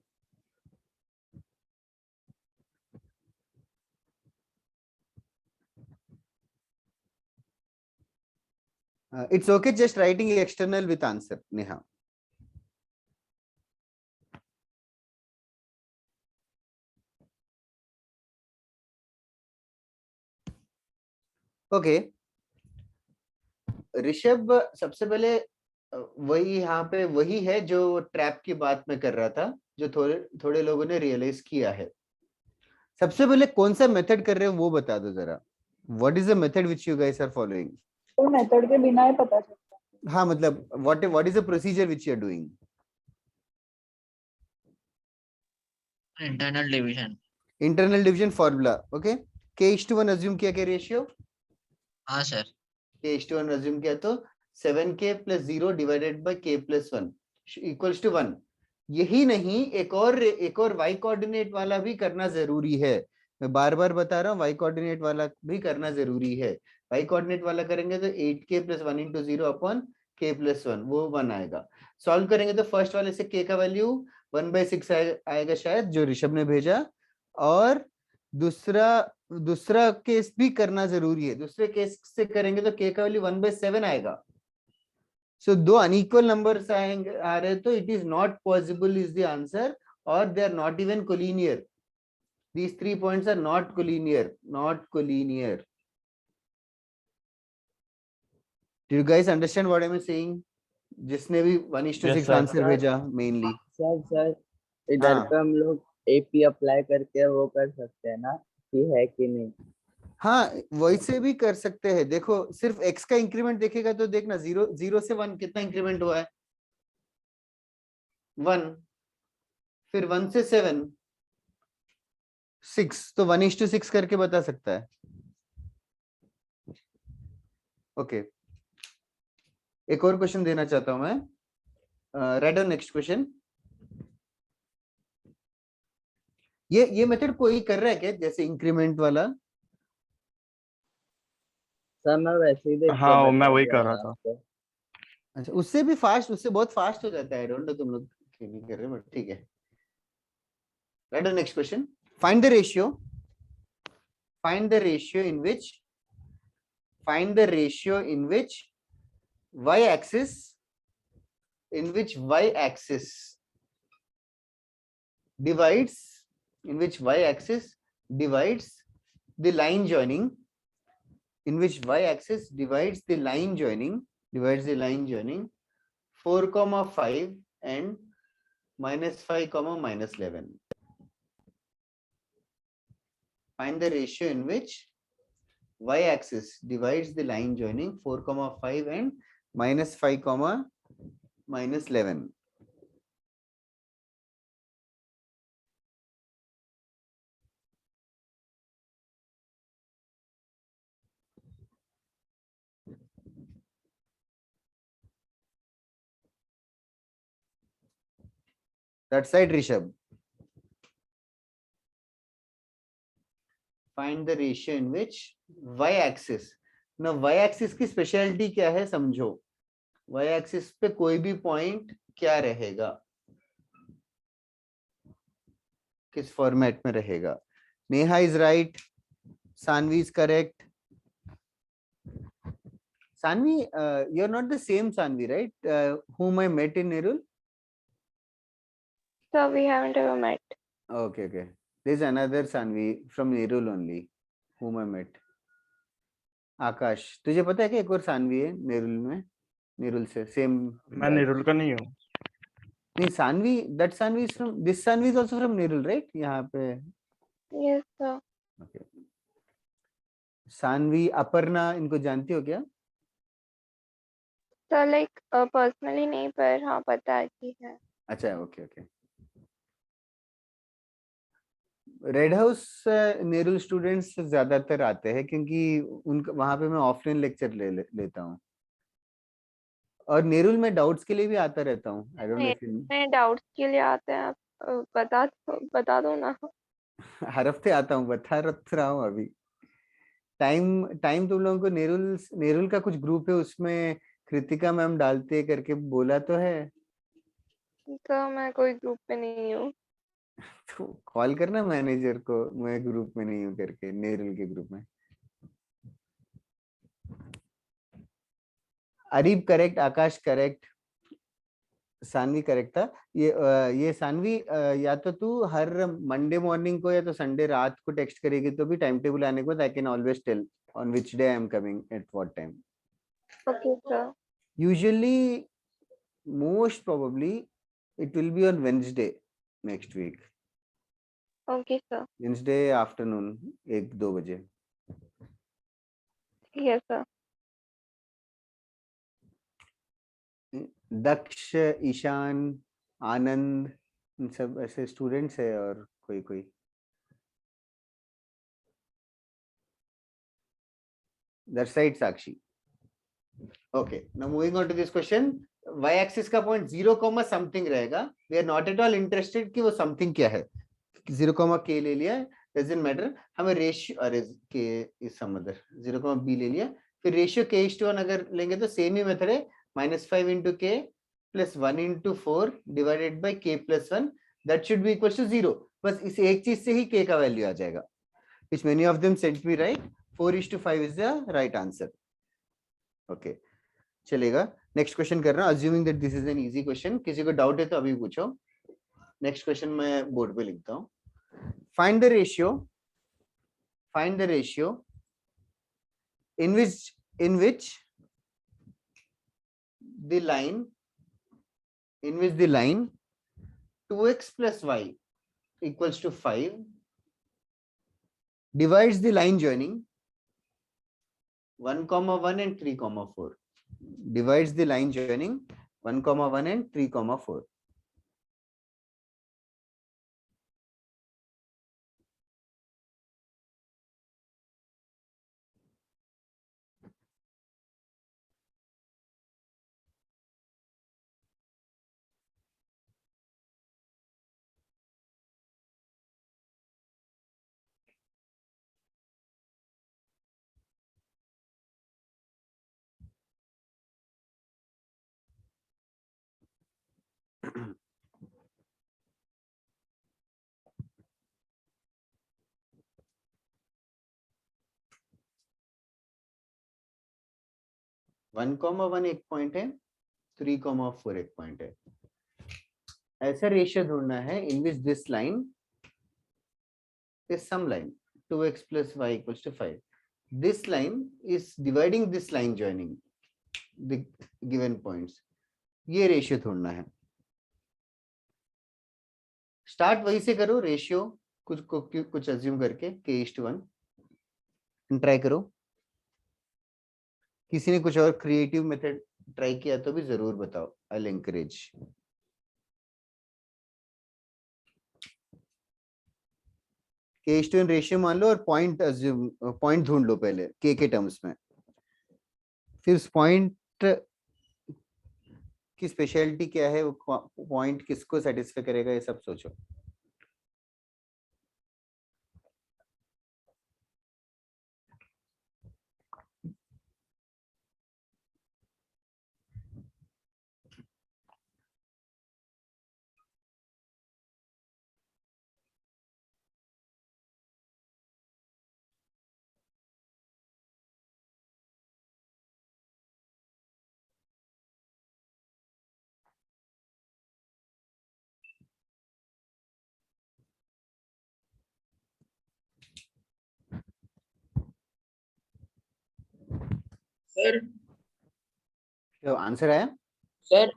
It's okay just writing external with answer, Neha. Okay. Rishabh सबसे पहले वही यहाँ पे वही है जो ट्रैप की बात में कर रहा था, जो थोड़े लोगों ने रियलाइज किया है। सबसे पहले कौन सा मेथड कर रहे हो वो बता दो जरा। What is the method which you guys are following? तो मेथड के बिना ही पता चलता है। हाँ मतलब what is the procedure which you are doing? Internal division. Internal division formula, okay? K/1 assume किया क्या रेशियो? हाँ सर। K/1 assume किया तो 7k + 0 divided by k + 1 equals to 1। यही नहीं एक और y कोऑर्डिनेट वाला भी करना जरूरी है। मैं बार बार बता रहा हूँ y कोऑर्डिनेट वाला भी करना जरूरी है। y कोऑर्डिनेट वाला करेंगे तो 8k + 1 × 0 / k + 1 वो 1 आएगा। सॉल्व करेंगे तो फर्स्ट वाले से k का वैल्यू 1/6 आएगा शायद, जो ऋषभ ने भेजा। और दूसरा केस भी करना जरूरी है। दूसरे केस से करेंगे तो k का वैल्यू 1/7 आएगा। सो दो अनइक्वल नंबर्स आएंगे आ रहे तो it is not possible is the answer, और they are not even collinear. These 3 points are not collinear. Do you guys understand what I am saying? जिसने भी 1:6 आंसर भेजा मेनली। सर इधर पे हम लोग एपी अप्लाई करके वो कर सकते हैं ना कि है कि नहीं? हाँ वैसे भी कर सकते हैं। देखो सिर्फ x का इंक्रीमेंट देखेगा तो देखना 0 से 1 कितना इंक्रीमेंट हुआ है? 1। फिर 1 से 7 6, तो 1:6 करके बता सकता है। ओके एक और क्वेश्चन देना चाहता हूं मैं। Right on next question. ये मेथड कोई कर रहा है क्या, जैसे इंक्रीमेंट वाला? सर मैं वैसे ही देख के हाँ मैं बता वही दिया कर रहा था। आपको। अच्छा उससे भी फास्ट, उससे बहुत फास्ट हो जाता है। आई डोंट नो तुम लोग क्यों नहीं कर रहे, बट ठीक है। Right on next question. Find the ratio in which y axis divides the line joining, 4,5 and -5, -11. Find the ratio in which y-axis divides the line joining 4,5 and -5, -11. That side, Rishabh. Find the ratio in which y axis, ना y axis की speciality क्या है समझो, y axis पे कोई भी point क्या रहेगा, किस फॉर्मेट में रहेगा. Neha is right, Sanvi is correct. Sanvi, you're not the same Sanvi, right? Whom I met in Nerul. So we haven't ever met. Okay, okay. There's another Sanvi from Nerul only, whom I met. आकाश, तुझे पता है कि एक और सानवी है नेरुल में, नेरुल से same. मैं निरुल का नहीं हूँ. नहीं, Saanvi, that Sanvi is from, this Sanvi is also from Nerul, right? यहाँ पे. Yes, sir. Okay. Saanvi, Aparna, इनको जानती हो क्या? So like personally नहीं, पर हाँ पता है कि है. अच्छा, okay okay. Red house Nerul students ज्यादातर आते हैं क्योंकि उनका वहां पे मैं ऑफलाइन लेक्चर लेता हूँ, और नेरुल में डाउट्स के लिए भी आता रहता हूँ. आई डोंट नो इफ मैं डाउट्स के लिए आते हैं, आप बता दो ना. हर हफ्ते आता हूँ, बता रहा हूँ अभी. टाइम टाइम तुम लोगों को नेरुल नेरुल का कुछ ग्रुप है, उसमें कृतिका मैम डालते करके बोला तो है. तो मैं कोई ग्रुप में नहीं हूँ. तो कॉल करना मैनेजर को, मैं ग्रुप में नहीं हूँ करके, नेरुल के ग्रुप में. Areeb correct, Akash correct, Saanvi correct था. ये सानवी, या तो तू हर मंडे मॉर्निंग को या तो संडे रात को टेक्स्ट करेगी तो भी टाइम टेबल आने के बाद I can always tell on which day I am coming at what time. Okay, sir. Usually most probably it will be on Wednesday next week. Okay, sir. Wednesday afternoon 1-2 बजे. Yes, sir. दक्ष, ईशान, आनंद, इन सब ऐसे students है, और कोई that's right Sakshi. Okay, now moving on to this question. y axis का point 0, something रहेगा. We are not at all interested कि वो समथिंग क्या है. 0, ले लिया, डजंट मैटर. हमें रेशियो, अरे के इज सम अदर, 0, ले लिया. फिर रेशियो k:1 अगर लेंगे तो सेम ही मेथड है, -5 into k plus 1 into 4 divided by k plus 1, that should be equals to 0. बस इस एक चीज से ही k का वैल्यू आ जाएगा, which many of them sent me right. 4:5 is the right answer. Okay, चलेगा. नेक्स्ट क्वेश्चन कर रहा हूँ, assuming that this is an easy question. किसी को डाउट है तो अभी पूछो. नेक्स्ट क्वेश्चन मैं बोर्ड पे लिखता हूँ. Find the ratio in which the line 2x plus y equals to 5 divides the line joining 1,1 and 3,4. Divides the line joining 1,1 and 3,4. One comma one एक पॉइंट है, 3,4 एक पॉइंट है. ऐसा रेशियो ढूंढना है in which this line is some line 2x plus y equals to 5. This line is dividing this line joining the given points. ये ratio ढूंढना है. स्टार्ट वही से करो, रेशियो कुछ अज्यूम करके k:1 ट्राई करो. किसी ने कुछ और क्रिएटिव मेथड ट्राई किया तो भी जरूर बताओ. I will encourage. k:1 ratio मान लो और पॉइंट ढूंढ लो पहले k के टर्म्स में. फिर उस पॉइंट की स्पेशलिटी क्या है, वो पॉइंट किसको सेटिस्फाई करेगा, ये सब सोचो. सर तो आंसर आया? सर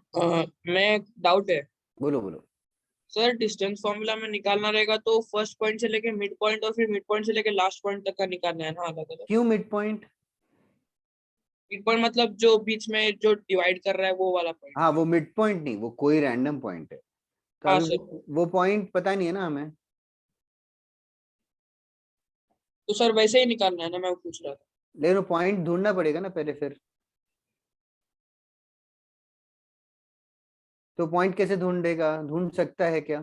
मैं डाउट है बोलो बोलो। सर। डिस्टेंस फॉर्मूला में निकालना रहेगा तो फर्स्ट पॉइंट से लेके मिड पॉइंट और फिर मिड पॉइंट से लेके लास्ट पॉइंट तक का निकालना है ना, अलग अलग। क्यों मिड पॉइंट? मिड पॉइंट मतलब जो बीच में जो डिवाइड कर रहा है वो वाला पॉइंट। हाँ वो मिड पॉइंट नहीं, वो कोई रैंडम पॉइंट है। तो हाँ अभी सर। वो पॉइंट पता नहीं है ना हमें। तो सर वैसे ही निकालना है ना, मैं पूछ रहा था। लेकिन वो पॉइंट ढूंढना पड़ेगा ना पहले फिर। तो पॉइंट कैसे ढूंढेगा? ढूंढ सकता है क्या?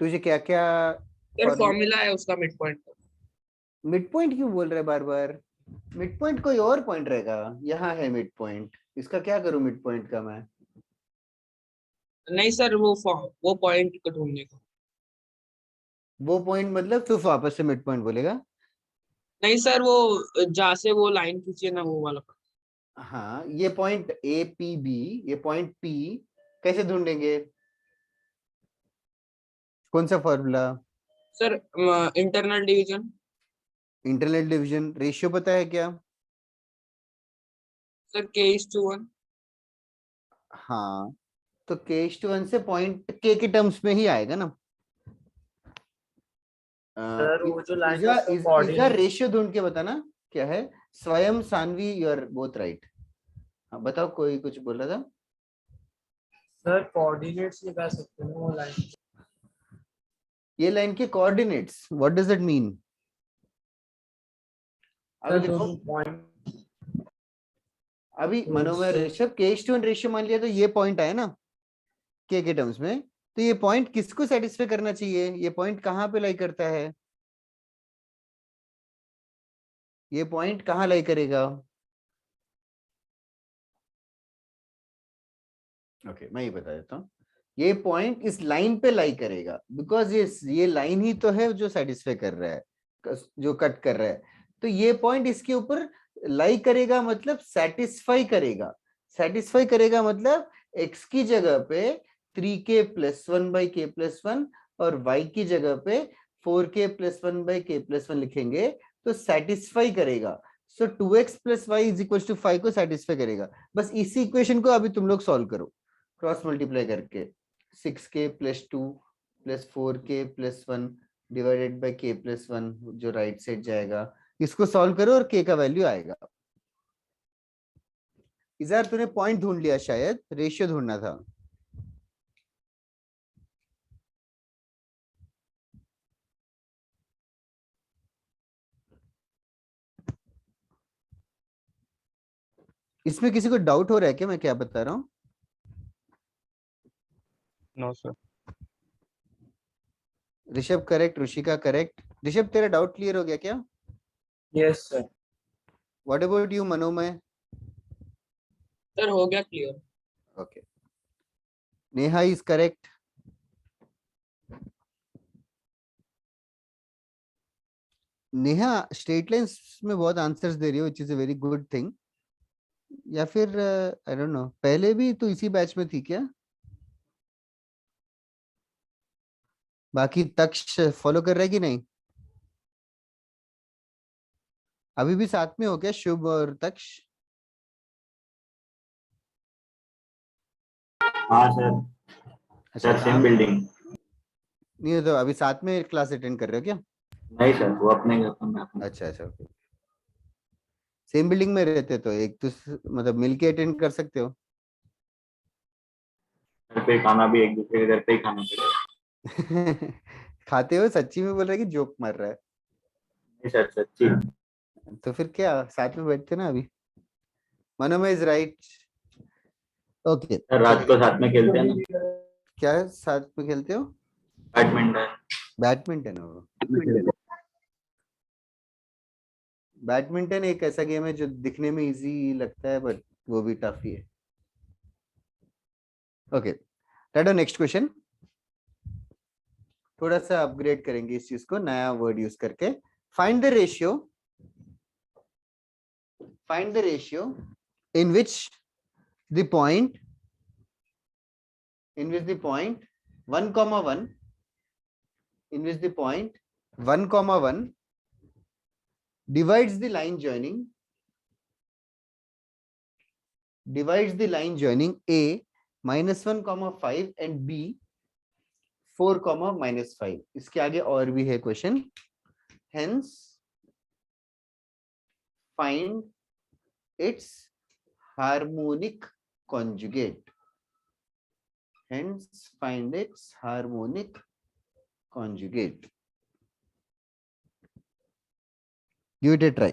तुझे क्या क्या सर फॉर्मूला है उसका मिड पॉइंट का। मिड पॉइंट क्यों बोल रहे हैं बार बार? मिड पॉइंट कोई और पॉइंट रहेगा। यहाँ है मिड पॉइंट, इसका क्या करूं मिड पॉइंट का मैं? नहीं सर, वो पॉइंट को ढूंढने का। वो पॉइंट मतलब तू वापस से मिड पॉइंट बोलेगा? नहीं सर, वो जहाँ से वो लाइन खींची है ना, वो वाला point। हाँ ये पॉइंट ए पी बी, ये पॉइंट पी कैसे ढूंढेंगे? कौन सा formula? Sir internal division. Internal division. Ratio पता है क्या? Sir K/1। हाँ तो k/1 से पॉइंट के टर्म्स में ही आएगा ना। सर वो जो लाइन है उसका कोऑर्डिनेट रेशियो ढूंढ के बताना क्या है। Swayam, Sanvi, you are both right. हाँ बताओ, कोई कुछ बोल रहा था? सर कोऑर्डिनेट्स निकाल सकते हैं वो लाइन। ये लाइन के coordinates, what does it mean? अभी सर देखो, दोनों पॉइंट अभी तो मनोमय उससे- रेशियो k/1 रेशियो मान लिया, तो ये पॉइंट आया ना के टर्म्स में। तो ये पॉइंट किसको सेटिस्फाई करना चाहिए? ये पॉइंट कहाँ पे लाई करता है? ये पॉइंट कहाँ लाई करेगा? ओके मैं ये बता देता हूँ। ये पॉइंट इस लाइन पे लाई करेगा, बिकॉज ये लाइन ही तो है जो सेटिस्फाई कर रहा है, जो कट कर रहा है। तो ये पॉइंट इसके ऊपर लाई करेगा, मतलब सेटिस्फाई करेगा। सेटिस्फाई करेगा मतलब x की जगह पे 3k+1/k+1 और y की जगह पे 4k+1/k+1 लिखेंगे तो सेटिस्फाई करेगा। सो 2x + y = 5 को सेटिस्फाई करेगा। बस इसी इक्वेशन को अभी तुम लोग सॉल्व करो क्रॉस मल्टीप्लाई करके। 6k+2 + 4k+1 divided by k+1 जो राइट साइड जाएगा, इसको सॉल्व करो और k का वैल्यू आएगा। इधर तूने पॉइंट ढूंढ लिया, शायद रेशियो ढूंढना था। इसमें किसी को डाउट हो रहा है क्या मैं क्या बता रहा हूँ? No sir. Rishabh correct, Rishika correct. Rishabh तेरा डाउट क्लियर हो गया क्या? Yes sir. What about you Manomay? Sir हो गया clear. Okay, Neha is correct. Neha straight lines में बहुत आंसर्स दे रही हो, which is a very good thing. या फिर आई डोंट नो, पहले भी तो इसी बैच में थी क्या? बाकी तक्ष फॉलो कर रहा है कि नहीं? अभी भी साथ में हो क्या शुभ और तक्ष? हाँ सर। अच्छा सर सेम बिल्डिंग। नहीं तो अभी साथ में क्लास अटेंड कर रहे हो क्या? नहीं सर, वो अपने घर पर, मैं अपने। अच्छा अच्छा ओके। सेम बिल्डिंग में रहते तो एक तो मतलब मिलके अटेंड कर सकते हो। घर पे खाना भी एक दूसरे के घर पे ही खाना पड़ेगा। खाते हो? सच्ची में बोल रहा है कि जोक मार रहा है? नहीं सर, सच्ची। तो फिर क्या साथ में बैठते ना अभी। मनोमय इज राइट। ओके सर रात को साथ में खेलते हैं ना, क्या साथ में खेलते हो? बैडमिंटन। बैडमिंटन हो? बैडमिंटन एक ऐसा गेम है जो दिखने में इजी लगता है बट वो भी टफ ही है। Okay redo, next question. थोड़ा सा अपग्रेड करेंगे इस चीज को, नया वर्ड यूज करके। Find the ratio in which the point 1, 1 in which the point 1, 1 divides the line joining A -1, 5 and B 4, -5. इसके आगे और भी है question. Hence find its harmonic conjugate. Hence find its harmonic conjugate. Give it a try.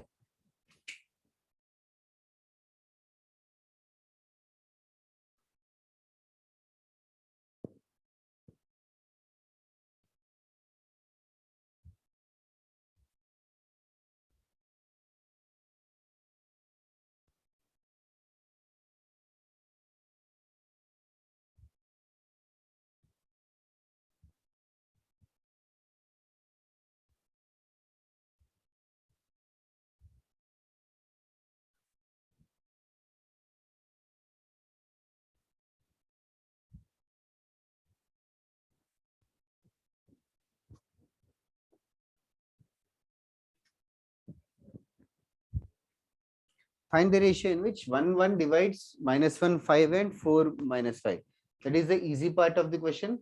Find the ratio in which 1, 1 divides -1, 5 and 4, -5. That is the easy part of the question.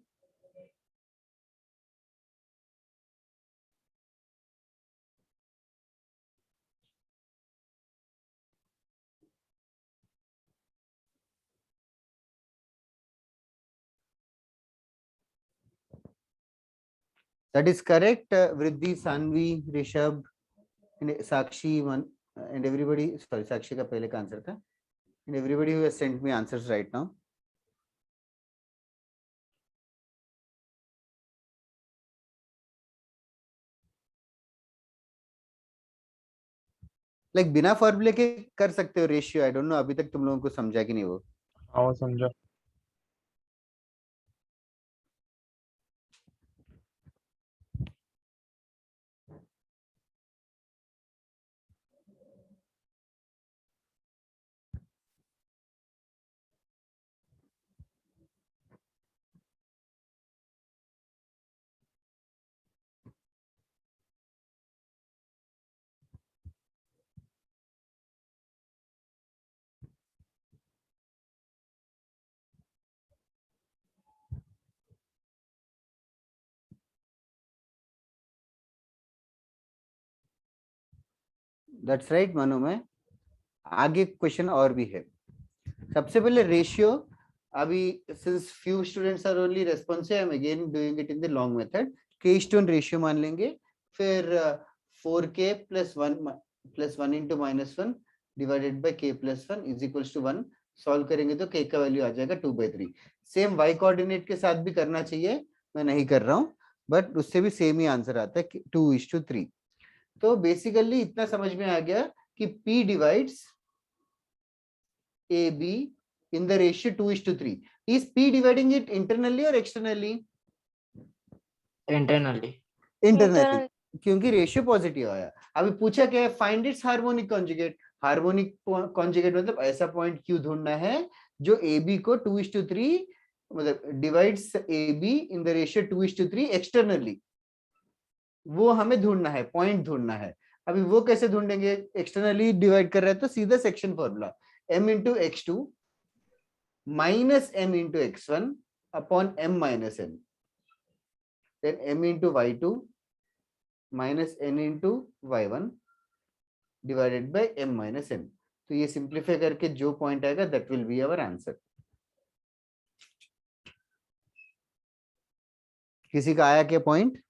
That is correct. Vriddhi, Sanvi, Rishabh, and Sakshi, and everybody. Sorry, Sakshi का पहले का answer था. And everybody who has sent me answers right now. Like बिना फॉर्मूले के कर सकते हो रेशियो. आई डोंट नो अभी तक तुम लोगों को समझा कि नहीं वो. हाँ समझा. That's right मनु में. आगे क्वेश्चन और भी है. सबसे पहले रेशियो. अभी since few students are only responsive, I'm again doing it in the long method. Keystone ratio मान लेंगे. फिर 4k plus 1 into -1 divided by k plus 1 is equals to 1. Solve करेंगे तो k का वैल्यू आ जाएगा 2/3. सेम y कोऑर्डिनेट के साथ भी करना चाहिए. मैं नहीं कर रहा हूँ, बट उससे भी सेम ही आंसर आता है 2:3. तो बेसिकली इतना समझ में आ गया कि P divides AB in the ratio 2:3. Is P dividing it internally or externally? Internally. Internally. क्योंकि रेशियो पॉजिटिव आया. अभी पूछा क्या है? Find its harmonic conjugate. Harmonic conjugate मतलब ऐसा पॉइंट क्यू ढूंढना है जो AB को 2:3 मतलब divides AB in the ratio 2:3 externally. वो हमें ढूंढना है, पॉइंट ढूंढना है. अभी वो कैसे ढूंढेंगे? एक्सटर्नली डिवाइड कर रहे हैं तो सीधा section formula m into x2 minus m into x1 upon m minus n. Then m into y2 minus n into y1 divided by m minus n. तो ये सिंप्लीफाई करके जो पॉइंट आएगा that will be our answer. किसी का आया क्या point?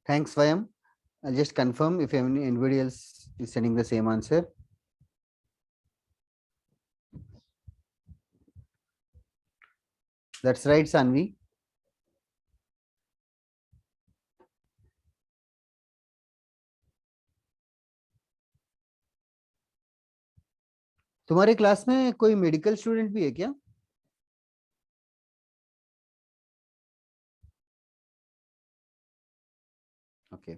Thanks, Vayam. I'll just confirm if anybody else is sending the same answer. That's right, Sanvi. तुम्हारे क्लास में कोई मेडिकल स्टूडेंट भी है क्या? ओके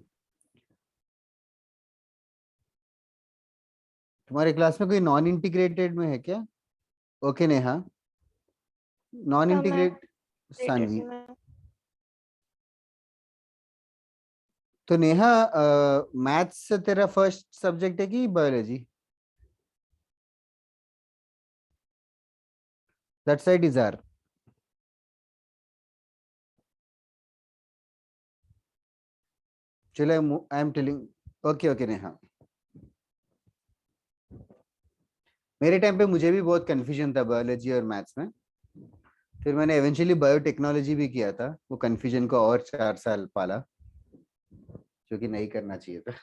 तुम्हारे क्लास में कोई नॉन इंटीग्रेटेड में है क्या? Okay Neha, non integrate Saanvi. तो नेहा मैथ्स से तेरा फर्स्ट सब्जेक्ट है कि biology? That side is R. चलो I am telling. Okay okay Neha, मेरे टाइम पे मुझे भी बहुत कंफ्यूजन था बायोलॉजी और मैथ्स में। फिर मैंने एवेंचुअली बायोटेक्नोलॉजी भी किया था, वो कंफ्यूजन को और 4 साल पाला, जो कि नहीं करना चाहिए था।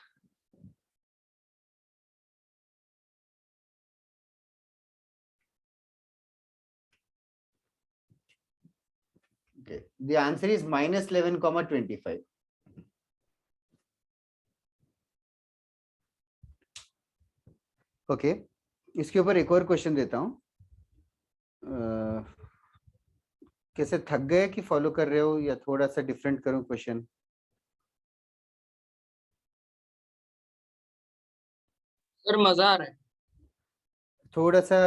Okay. The answer is -11,25. Okay इसके ऊपर एक और क्वेश्चन देता हूँ। कैसे थक गए कि फॉलो कर रहे हो, या थोड़ा सा डिफरेंट करूं क्वेश्चन? सर मजा आ रहा है। थोड़ा सा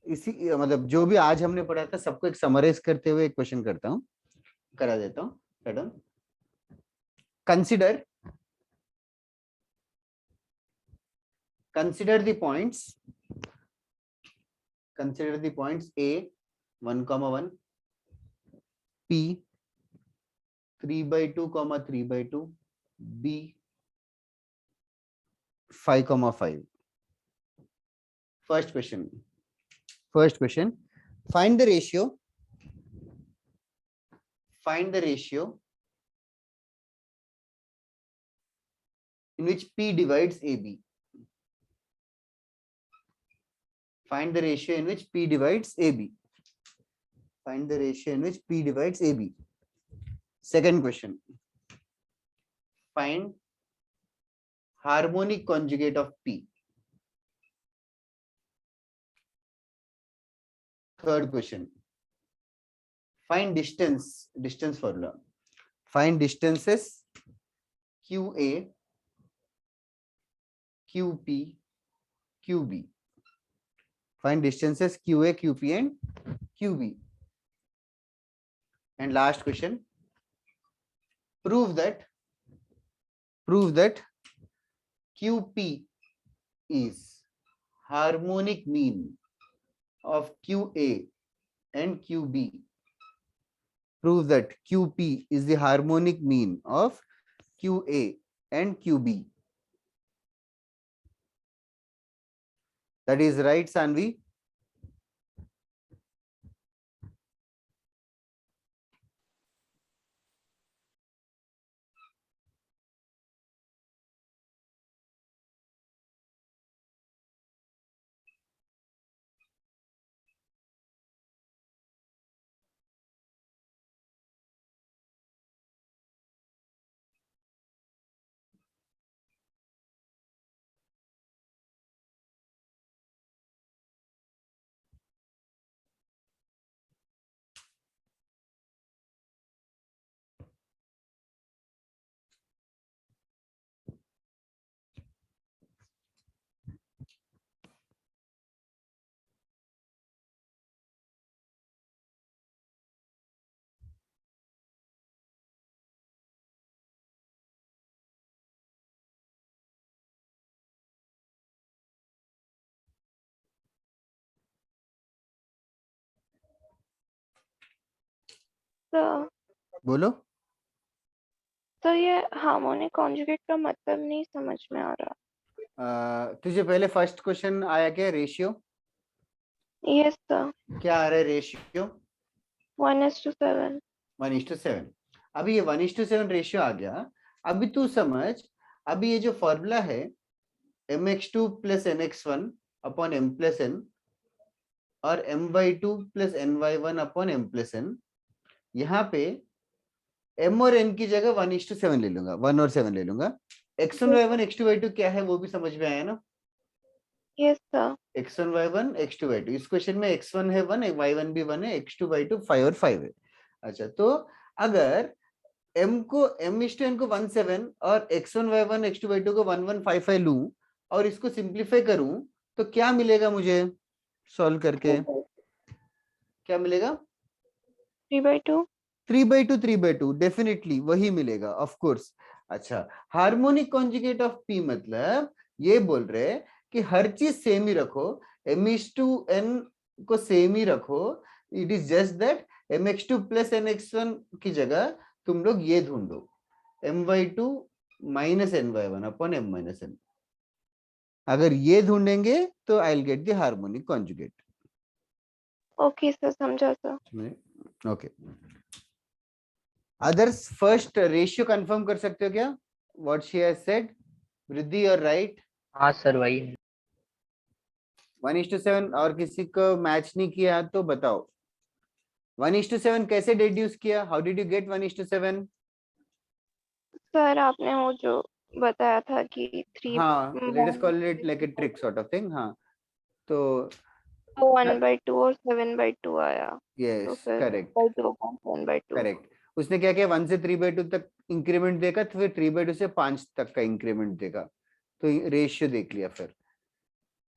इसी मतलब जो भी आज हमने पढ़ा था सबको एक समराइज करते हुए एक क्वेश्चन करता हूँ, करा देता हूँ। Madam consider the points, consider the points A 1,1, P 3/2, 3/2, B 5,5. First question, find the ratio in which P divides AB. Find the ratio in which P divides AB. Find the ratio in which P divides AB. Second question, find harmonic conjugate of P. Third question, find distance formula. Find distances QA, QP, QB. Find distances QA, QP and QB. And last question, prove that QP is harmonic mean of QA and QB. Prove that QP is the harmonic mean of QA and QB. That is right, Sanvi? बोलो। तो ये harmonic conjugate का मतलब नहीं समझ में आ रहा। तुझे पहले फर्स्ट क्वेश्चन आया क्या, रेशियो? Yes sir. क्या आ रहा है रेशियो? 1:7। 1:7। अभी ये 1:7 रेशियो आ गया। अभी तू समझ, अभी ये जो फॉर्मूला है mx2 + mx1 upon m + n और my2 + ny1 upon m + n, यहाँ पे m और n की जगह 1:7 ले लूंगा, 1 और 7 ले लूंगा। x1 y1 x2 y2 क्या है वो भी समझ में आया ना? Yes sir. x1 y1 x2 y2, इस क्वेश्चन में x1 है 1, y1 भी 1 है, x2 y2 5 और 5 है। अच्छा, तो अगर m को m/n को 17 और x1 y1 x2 y2 को 1155 लूं और इसको सिंप्लीफाई करूं तो क्या मिलेगा मुझे सॉल्व करके? क्या मिलेगा? 3/2। 3/2 डेफिनेटली वही मिलेगा ऑफ कोर्स। अच्छा, हार्मोनिक कॉन्जुगेट ऑफ p मतलब ये बोल रहे हैं कि हर चीज सेम ही रखो, m/n को सेम ही रखो, it is just that mx2 plus nx1 की जगह तुम लोग ये ढूंढो my2 minus ny1 upon m minus n। अगर ये ढूंढेंगे तो I will get the harmonic conjugate. Okay sir, समझा sir. Okay, others first ratio confirm कर सकते हो क्या? व्हाट शी हैज सेड, वृद्धि और राइट? हाँ सर वही है। 1:7 और किसी को मैच नहीं किया तो बताओ 1:7 कैसे डिड्यूस किया? How did you get 1:7? Sir आपने वो जो बताया था कि 3 हाँ, late us call it like a trick sort of thing. हाँ, तो 1/2 और 7/2 आया, तो यस फिर करेक्ट 1/2 upon 7/2। करेक्ट। उसने क्या किया, 1 से 3/2 तक इंक्रीमेंट देगा, तो फिर 3/2 से 5 तक का इंक्रीमेंट देगा, तो रेशियो देख लिया। फिर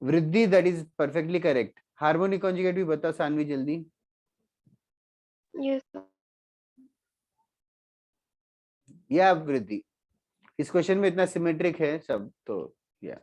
वृद्धि, that is perfectly correct. Harmonic conjugate भी बताओ सानवी जल्दी। Yes sir. या वृद्धि, इस क्वेश्चन में इतना सिमेट्रिक है सब, तो या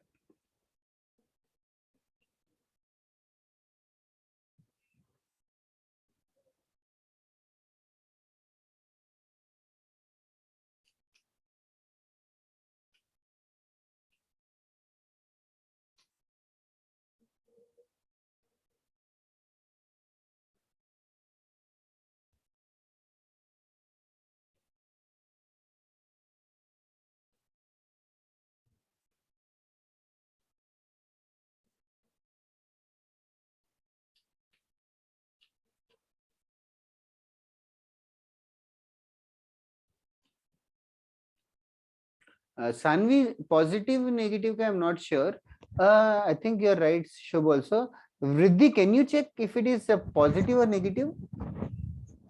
Sanvi, positive negative का I'm not sure. I think you're right, Shubh also. Vriddhi, can you check if it is a positive or negative?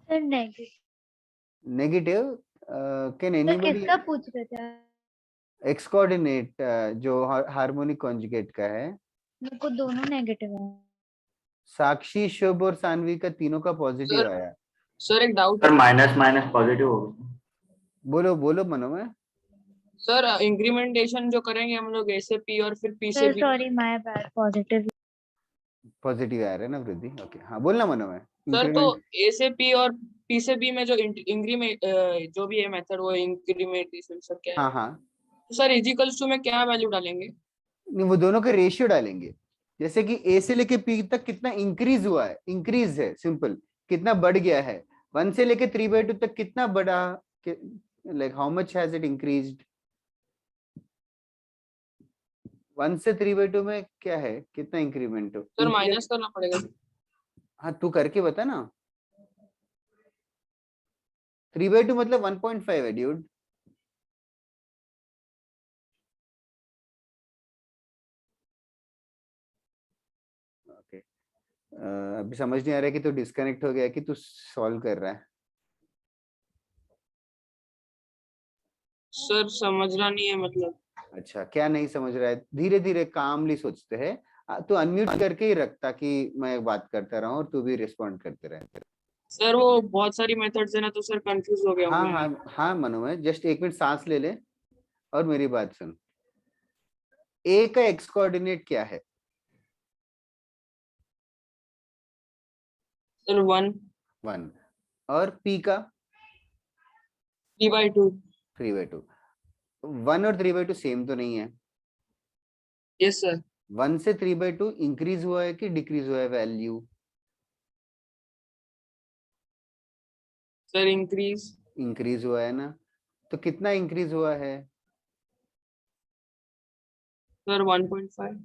Sir negative. Negative. Can sir anybody? किसका पूछ रहे थे? X coordinate जो harmonic conjugate का है। मेरे को दोनों नेगेटिव है। साक्षी, शुभ और सानवी का तीनों का पॉजिटिव सर आया। सर एक डाउट सर है माइनस माइनस पॉजिटिव होगा। बोलो बोलो मनोमय। सर, इंक्रीमेंटेशन जो करेंगे हम लोग ए से पी और फिर पी से sir B. Sorry my bad, positive. Positive आ रहा है ना वृद्धि? ओके, हाँ बोलना मनोमय। सर तो इंक्रीमेंट ए से पी और पी से बी में जो इंक्रीमेंट जो भी है मेथड, वो इंक्रीमेंटेशन सर क्या है? हाँ हाँ, तो सर इजिकल्स टू में क्या वैल्यू डालेंगे? नहीं वो दोनों का रेशियो डालेंगे। जैसे कि ए से लेके पी तक कितना इंक्रीज हुआ है, इंक्रीज है सिंपल, कितना बढ़ गया है। 1 से लेके 3/2 तक कितना बढ़ा, like how much has it increased. 1 से 3/2 में क्या है, कितना इंक्रीमेंट हो? सर माइनस करना पड़ेगा। हाँ तू करके बता ना। 3/2 मतलब 1.5 है ड्यूड। ओके, अभी समझ नहीं आ रहा है कि तू डिस्कनेक्ट हो गया कि तू सॉल्व कर रहा है। सर समझना नहीं है मतलब। अच्छा, क्या नहीं समझ रहा है? धीरे धीरे कामली सोचते हैं। तो अनम्यूट करके ही रख ताकि मैं बात करता रहूं और तू भी रिस्पॉन्ड करते रहे। सर वो बहुत सारी मेथड्स है ना, तो सर कंफ्यूज हो गया हूँ हाँ मैं। हाँ हाँ मनोमय, जस्ट 1 मिनट सांस ले ले और मेरी बात सुन। ए का एक्स कोऑर्डिनेट क्या है? सर 1 1। और पी का? 3/2। 3/2। 1 और 3/2 सेम तो नहीं है। Yes sir. 1 से 3/2 इंक्रीज हुआ है कि डिक्रीज हुआ है वैल्यू? Sir increase. इंक्रीज हुआ है ना, तो कितना इंक्रीज हुआ है? सर 1.5।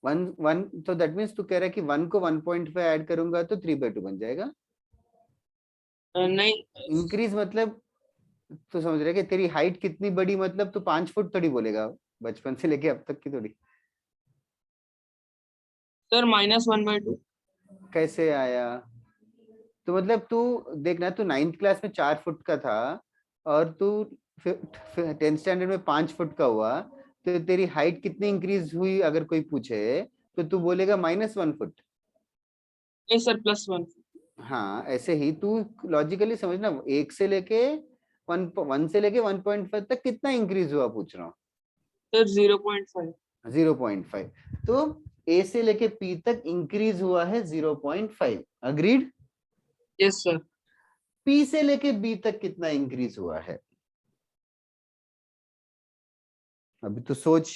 1 तो दैट मीन्स तू कह रहा है कि 1 को 1.5 ऐड करूंगा तो 3/2 बन जाएगा। नहीं इंक्रीज मतलब तू समझ रहा है कि तेरी हाइट कितनी बड़ी, मतलब तू 5 फुट थोड़ी बोलेगा बचपन से लेके अब तक की थोड़ी। सर -1/2। कैसे आया? तो मतलब तू देखना, तू 9th क्लास में 4 फुट का था, और तू 10th स्टैंडर्ड में 5 फुट का हुआ, तो तेरी हाइट कितनी इंक्रीज हुई अगर कोई पूछे तो तू बोलेगा -1 फुट। Yes sir, +1। हाँ, ऐसे ही तू लॉजिकली समझना, 1 से लेके 1 से लेके 1.5 तक कितना इंक्रीज हुआ पूछ रहा हूँ। सर 0.5। 0.5। तो ए से लेके पी तक इंक्रीज हुआ है 0.5। अग्रीड। Yes sir. पी से लेके बी तक कितना इंक्रीज हुआ है? अभी तो सोच,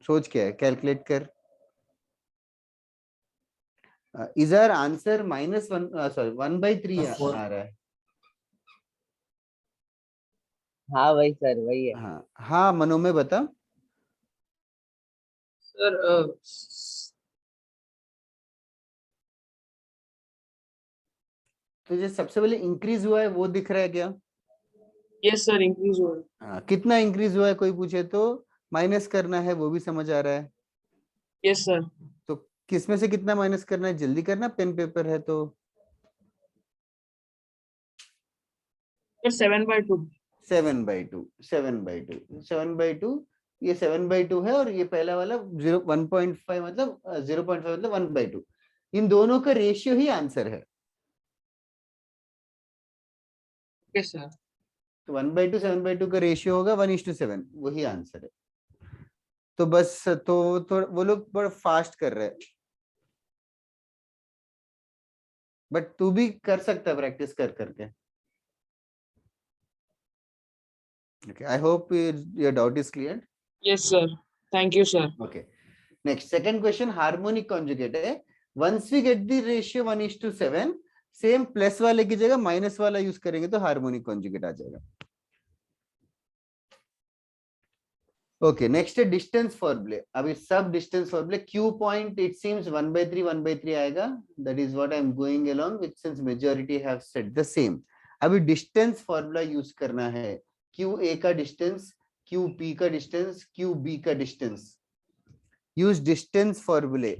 सोच क्या है, कैलकुलेट कर। इज आवर आंसर -1, सॉरी 1/3 आ रहा है। हाँ वही सर, वही है। हाँ हाँ, मनोमय बता। सर तुझे सबसे पहले इंक्रीज हुआ है वो दिख रहा है क्या? यस सर, इंक्रीज हुआ है। हाँ, कितना इंक्रीज हुआ है कोई पूछे तो माइनस करना है, वो भी समझ आ रहा है। Yes sir. तो किस में से कितना माइनस करना है, जल्दी करना, पेन पेपर है तो। सर 7/2। 7/2, 7/2, 7/2। ये 7/2 है, और ये पहला वाला 1.5 मतलब 0.5 मतलब 1/2। इन दोनों का रेशियो ही आंसर है। Yes sir. तो 1/2 7/2 का रेशियो होगा 1:7, वही आंसर है। तो बस, तो वो लोग बड़ा फास्ट कर रहे हैं, बट तू भी कर सकता है प्रैक्टिस कर करके। Okay, I hope your doubt is clear. Yes sir, thank you sir. Okay. Next, second question, harmonic conjugate है। Once we get the ratio 1:7, same plus वाले की जगह माइनस वाला यूज करेंगे तो हार्मोनिक कॉन्जुगेट आ जाएगा। ओके, नेक्स्ट है distance फॉर्मूले। अभी सब डिस्टेंस फॉर्मूले, क्यू पॉइंट इट सीम्स 1/3 आएगा, that is what I am going along with, since majority have said the same. अभी डिस्टेंस फॉर्मूला यूज करना है, क्यू ए का डिस्टेंस, क्यू पी का डिस्टेंस, क्यू बी का डिस्टेंस। यूज डिस्टेंस फॉर्मूले।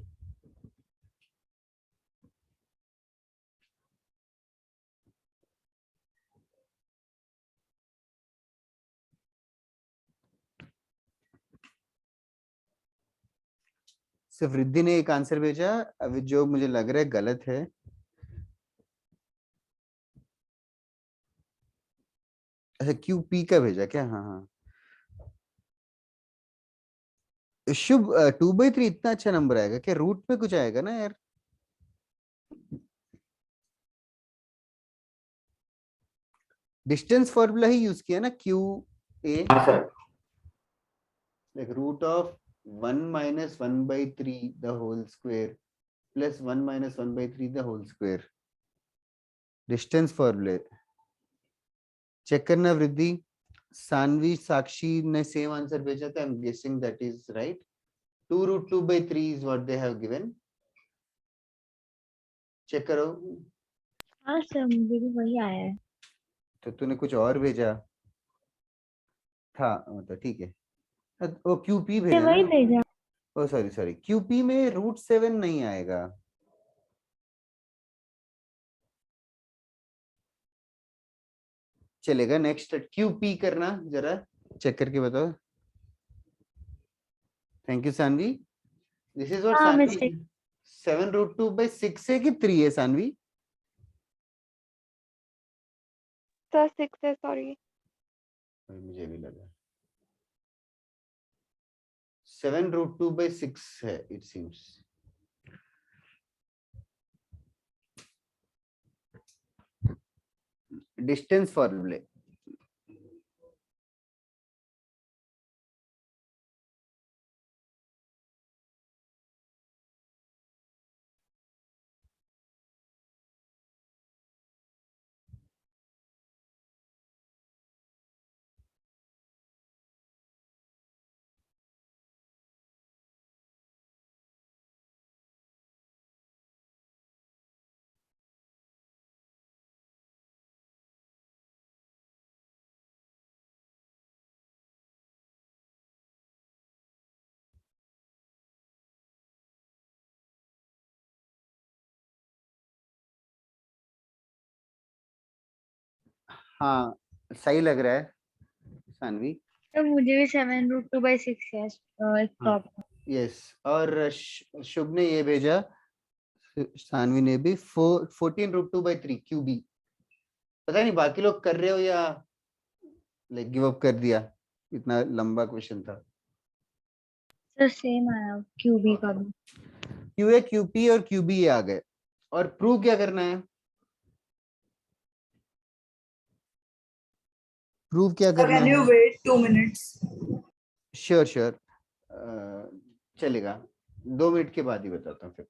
सिर्फ रिद्धि ने एक आंसर भेजा, अभी जो मुझे लग रहा है गलत है। अच्छा, क्यू पी का भेजा क्या? हाँ हाँ, शुभ 2/3 इतना अच्छा नंबर आएगा क्या? रूट में कुछ आएगा ना यार। डिस्टेंस फॉर्मूला ही यूज किया ना, क्यू ए, हाँ sir. like root of 1 minus 1/3 the whole square plus 1 minus 1/3 the whole square। Distance फॉर्मूले चेक करना वृद्धि। सानवी साक्षी ने सेम आंसर भेजा था, I am guessing that is right. 2√2/3 is what they have given। Check करो। हाँ sir, मुझे भी वही आया है। तो तूने कुछ और भेजा था, मतलब ठीक है। वो क्यूपी मैंने भेजा वही ना। भेजा। ओ सॉरी सॉरी, क्यूपी में √7 नहीं आएगा। चलेगा, नेक्स्ट क्यूपी करना, जरा चेक करके बताओ। Thank you Sanvi. This is what हाँ सानवी, मिस्टेक। 7√2/6 है कि 3 है सानवी? सर 6 है, सॉरी। मुझे भी लगा 7√2/6 है इट सीम्स। डिस्टेंस फॉर्मूले। हाँ, सही लग रहा है सानवी? तो मुझे भी 7√2/6 है एक प्रॉब्लम। यस, और शुभ ने ये भेजा, सानवी ने भी 14√2/3 QB। पता नहीं बाकी लोग कर रहे हो या लाइक गिव अप कर दिया, इतना लंबा क्वेश्चन था। सर सेम आया QB का भी। QA QP और QB आ गए, और प्रूव क्या करना है? प्रूव क्या करना Can you है? wait 2 minutes? श्योर श्योर, चलेगा, 2 मिनट के बाद ही बताता हूँ फिर।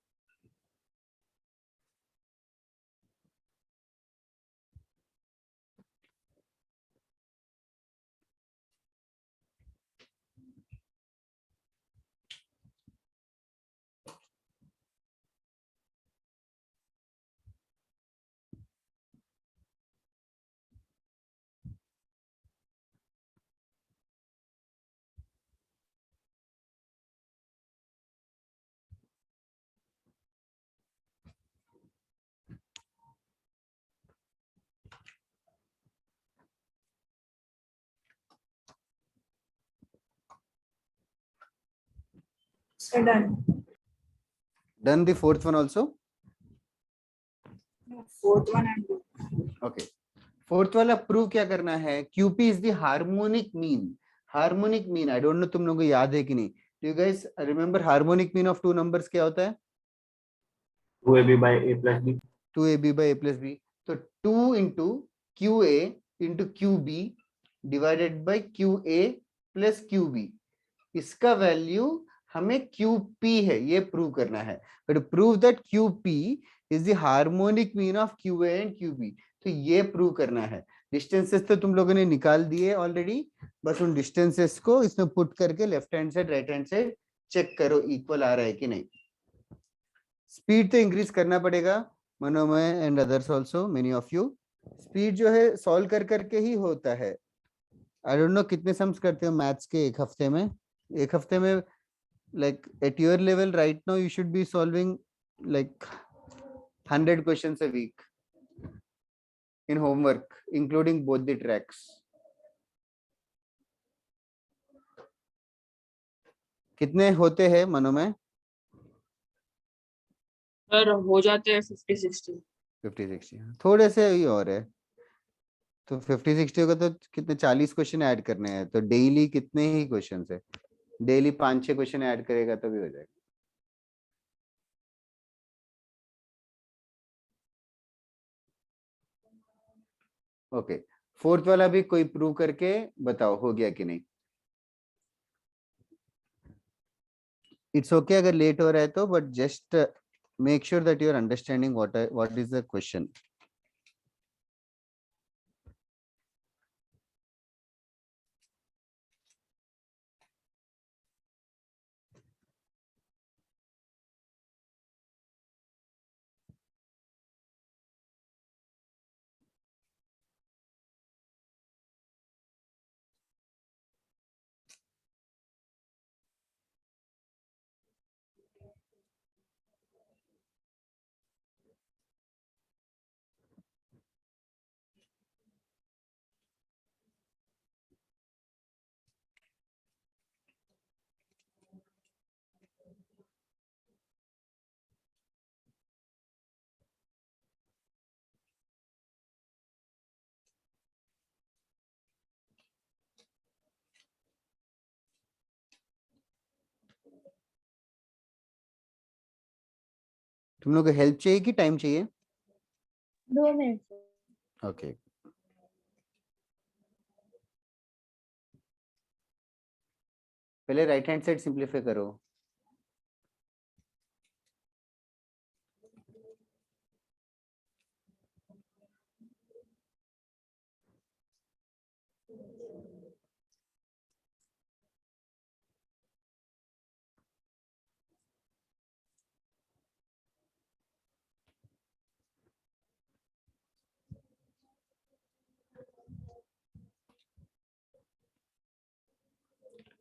So done. Done the fourth one also? No, fourth one I'm doing. Okay. Fourth वाला प्रूव क्या करना है? QP is the harmonic mean. Harmonic mean, I don't no तुम लोगों को याद है कि नहीं? Do you guys remember harmonic mean of two numbers क्या होता है? 2AB by A plus B. 2AB by A plus B। तो 2 into QA into QB divided by QA plus QB, इसका वैल्यू हमें QP है, ये प्रूव करना है। But prove that QP is the harmonic mean of QA and QB, तो ये prove करना है। डिस्टेंसेस तो तुम लोगों ने निकाल दिए ऑलरेडी, बस उन डिस्टेंसेस को इसमें पुट करके left hand side right hand side check करो इक्वल आ रहा है कि नहीं। स्पीड तो इंक्रीज करना पड़ेगा, Manomay and others also, many of you. Speed जो है सॉल्व कर करके ही होता है। आई डोंट नो कितने सम्स करते हो मैथ्स के एक हफ्ते में? एक हफ्ते में like at your level right now you should be solving like 100 questions a week in homework including both the tracks। कितने होते हैं मनोमय? सर हो जाते हैं 50-60। 50-60 थोड़े से ही और है, तो 50-60 होगा तो कितने 40 क्वेश्चन ऐड करने हैं, तो डेली कितने ही क्वेश्चन है? डेली 5-6 क्वेश्चन ऐड करेगा तो भी हो जाएगा। ओके, फोर्थ वाला भी कोई प्रूव करके बताओ हो गया कि नहीं। इट्स ओके अगर लेट हो रहा है तो, but just make sure that you are understanding what is the question. तुम लोग को हेल्प चाहिए कि टाइम चाहिए? 2 मिनट। ओके, पहले राइट हैंड साइड सिंपलीफाई करो।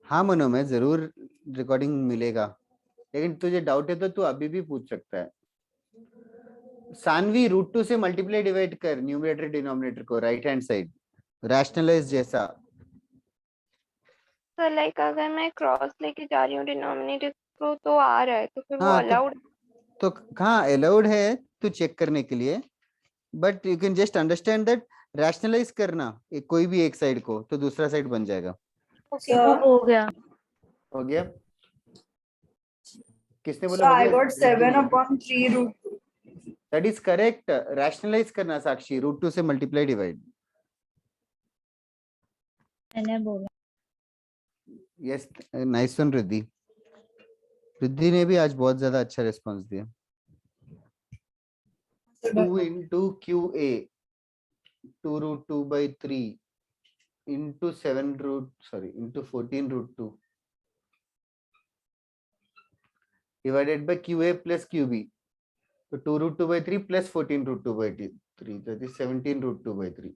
हाँ मनोमय, जरूर रिकॉर्डिंग मिलेगा, लेकिन तुझे डाउट है तो तू अभी भी पूछ सकता है। सानवी √2 से मल्टीप्लाई डिवाइड कर न्यूमरेटर डिनोमिनेटर को राइट हैंड साइड, रैशनलाइज जैसा। तो लाइक अगर मैं क्रॉस लेके जा रही हूँ डिनोमिनेटर को तो आ रहा है तो फिर वो हाँ अलाउड। तो हाँ अलाउड है तो चेक करने के लिए, but you can just understand that rationalise करना कोई भी एक साइड को तो दूसरा साइड बन जाएगा। हो गया। हो गया? किसने So बोला हो I गया? got 7/3 root 2. That is correct. Rationalise करना साक्षी, √2 से मल्टीप्लाई डिवाइड। मैंने बोला। Yes, nice one Riddhi. Riddhi ने भी आज बहुत ज्यादा अच्छा रिस्पांस दिया। 2 into QA 2√2/3 into 14√2 divided by QA plus QB. So 2√2/3 plus 14√2/3, that is 17√2/3.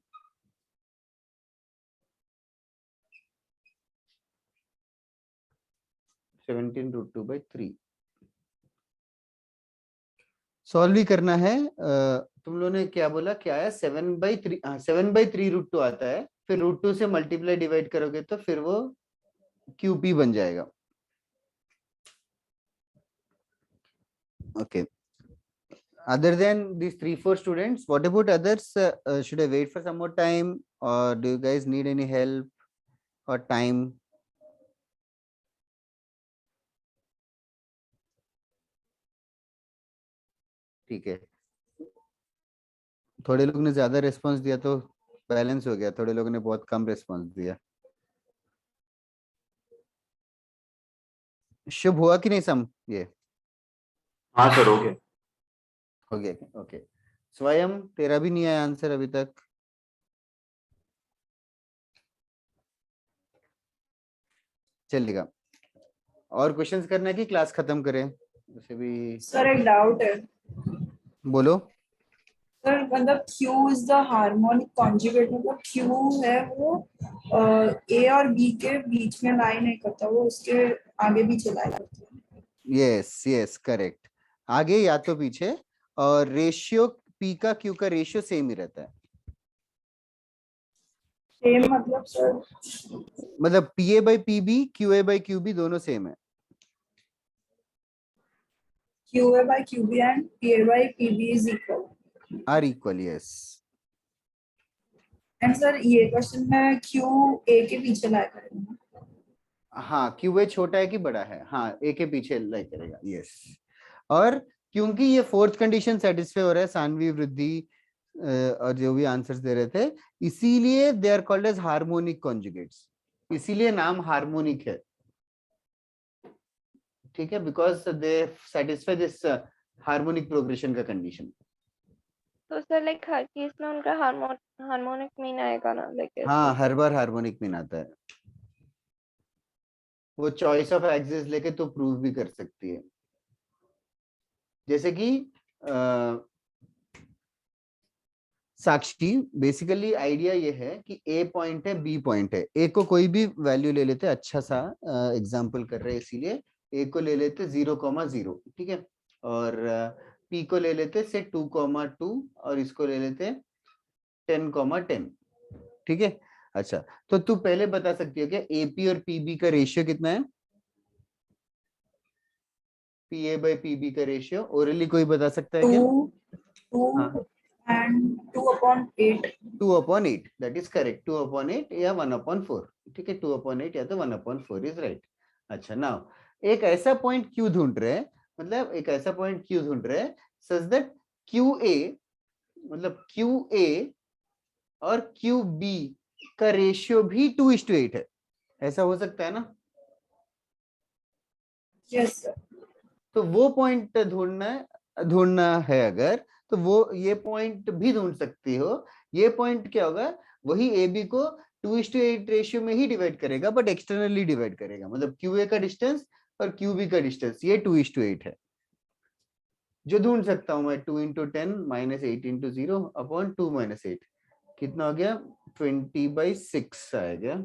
Solve भी करना है। तुम लोगों ने क्या बोला, क्या आया? 7/3, 7/3√2 आता है, फिर √2 से मल्टीप्लाई डिवाइड करोगे तो फिर वो QP बन जाएगा। Okay. Other than these 3-4 students, what about others? Should I wait for some more time, or do you guys need any help or time? ठीक है, थोड़े लोग ने ज्यादा रिस्पांस दिया तो बैलेंस हो गया, थोड़े लोगों ने बहुत कम रिस्पांस दिया। शुभ हुआ कि नहीं सम ये? हाँ सर, हो गया। हो गया, ओके। स्वयं तेरा भी नहीं आया आंसर अभी तक? चलेगा। और क्वेश्चंस करना है कि क्लास खत्म करें? वैसे भी सर एक डाउट है बोलो। सर, मतलब Q is the harmonic conjugate, मतलब Q है वो A और B के बीच में लाई नहीं करता, वो उसके आगे भी चलाया करता है। यस यस करेक्ट, आगे या तो पीछे, और रेशियो P का Q का रेशियो सेम ही रहता है। सेम मतलब सर, मतलब PA/PB QA/QB दोनों सेम है। QA/QB and PA/PB is equal. Are equal, yes. And sir ये क्वेश्चन में Q A के पीछे लाया करेगा। हाँ, QA छोटा है कि बड़ा है? हाँ, A के पीछे लाई करेगा, यस। और क्योंकि ये फोर्थ कंडीशन सेटिस्फाई हो रहा है, सानवी, वृद्धि और जो भी आंसर्स दे रहे थे, इसीलिए they are called as harmonic conjugates, इसीलिए नाम हार्मोनिक है। ठीक है, because they satisfy this harmonic progression का कंडीशन। तो सर लाइक हर केस में उनका हार्मोनिक मीन आएगा ना, लाइक हाँ, हर बार हार्मोनिक मीन आता है। वो चॉइस ऑफ एक्सिस लेके तो प्रूव भी कर सकती है। जैसे कि साक्षी, बेसिकली आइडिया ये है कि A पॉइंट है, B पॉइंट है, A को कोई भी वैल्यू ले लेते, अच्छा सा एग्जांपल कर रहे हैं इसीलिए A को ले लेते 0,0, ठीक है, और P को ले लेते से 2,2 और इसको ले लेते 10,10, ठीक है। अच्छा, तो तू पहले बता सकती है क्या AP और PB का रेशियो कितना है? PA/PB का रेशियो ओरली कोई बता सकता है क्या? 2 and 2/8. 2/8, that is correct. 2/8 या 1/4, ठीक है, 2/8 या तो 1/4 इज राइट। अच्छा, नाउ एक ऐसा पॉइंट क्यू ढूंढ रहे हैं, मतलब एक ऐसा पॉइंट क्यू ढूंढ रहे हैं सच दैट QA, मतलब QA और QB का रेशियो भी 2:8 है। ऐसा हो सकता है ना? Yes sir. तो वो पॉइंट ढूंढना है अगर, तो वो ये पॉइंट भी ढूंढ सकती हो। ये पॉइंट क्या होगा, वही AB को 2:8 रेशियो में ही डिवाइड करेगा, बट एक्सटर्नली डिवाइड करेगा, मतलब QA का डिस्टेंस और QB का डिस्टेंस ये 2:8 है। जो ढूंढ सकता हूं मैं 2 × 10 - 8 × 0 अपॉन 2 - 8, कितना हो गया? 20/6 आएगा,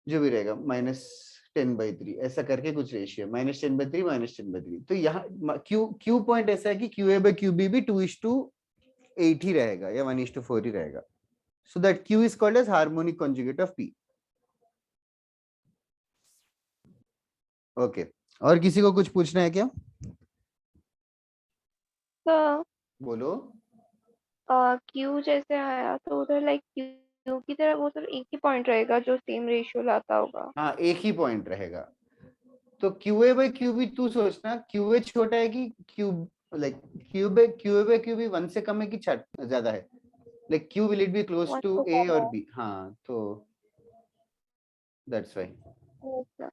जो भी रहेगा, -10/3 ऐसा करके कुछ रेशियो, -10/3 -10/3। तो यहाँ क्यू पॉइंट ऐसा है कि QA/QB भी 2:8 ही रहेगा या 1:4 ही रहेगा। so that Q is called as harmonic conjugate of P. Okay. और किसी को कुछ पूछना है क्या? सर बोलो. Q जैसे आया तो उधर लाइक Q की तरह वो तो एक ही पॉइंट रहेगा जो सेम रेशियो लाता होगा. हाँ, एक ही पॉइंट रहेगा. तो QA by QB तू सोचना, QA छोटा है कि Q like QA by QB 1 से कम है कि ज्यादा है? Like Q will it be close One to to A or cover. B? हाँ, तो that's why. Yes, sir.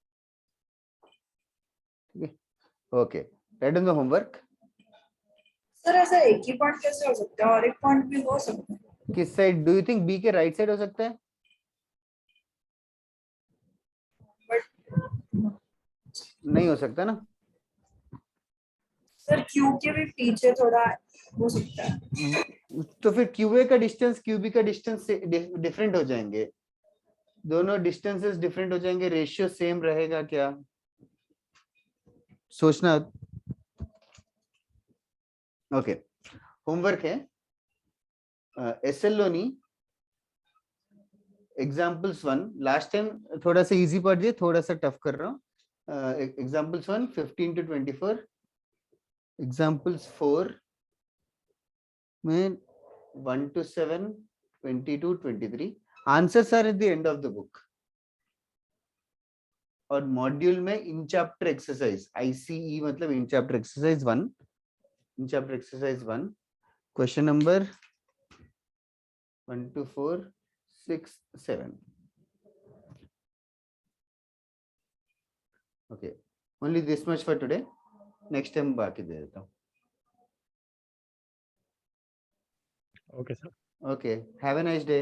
Okay. Write down the homework. Sir ऐसा एक ही पॉइंट कैसे हो सकता है और एक पॉइंट भी हो सकता है? किस side? Do you think B के राइट साइड हो सकता है? नहीं हो सकता ना. सर Q के भी पीछे थोड़ा हो सकता है. तो फिर QA का डिस्टेंस QB का डिस्टेंस डिफरेंट हो जाएंगे. दोनों डिस्टेंसेस डिफरेंट हो जाएंगे. रेशियो सेम रहेगा क्या? सोचना. ओके. होमवर्क है SL Loni examples 1. Last time थोड़ा सा इजी पढ़ दिए, थोड़ा सा टफ कर रहा हूँ. Examples 1 15 to 24. एग्जाम्पल्स 4 में 1 to 7 22 23. Answers are at the end of the book. और मॉड्यूल में इन चैप्टर एक्सरसाइज ICE मतलब in chapter exercise 1. In chapter exercise 1 question number 1 to 4 6 7. Okay, only this much for today. Next time बाकी दे देता हूँ. Okay, sir. Okay, have a nice day.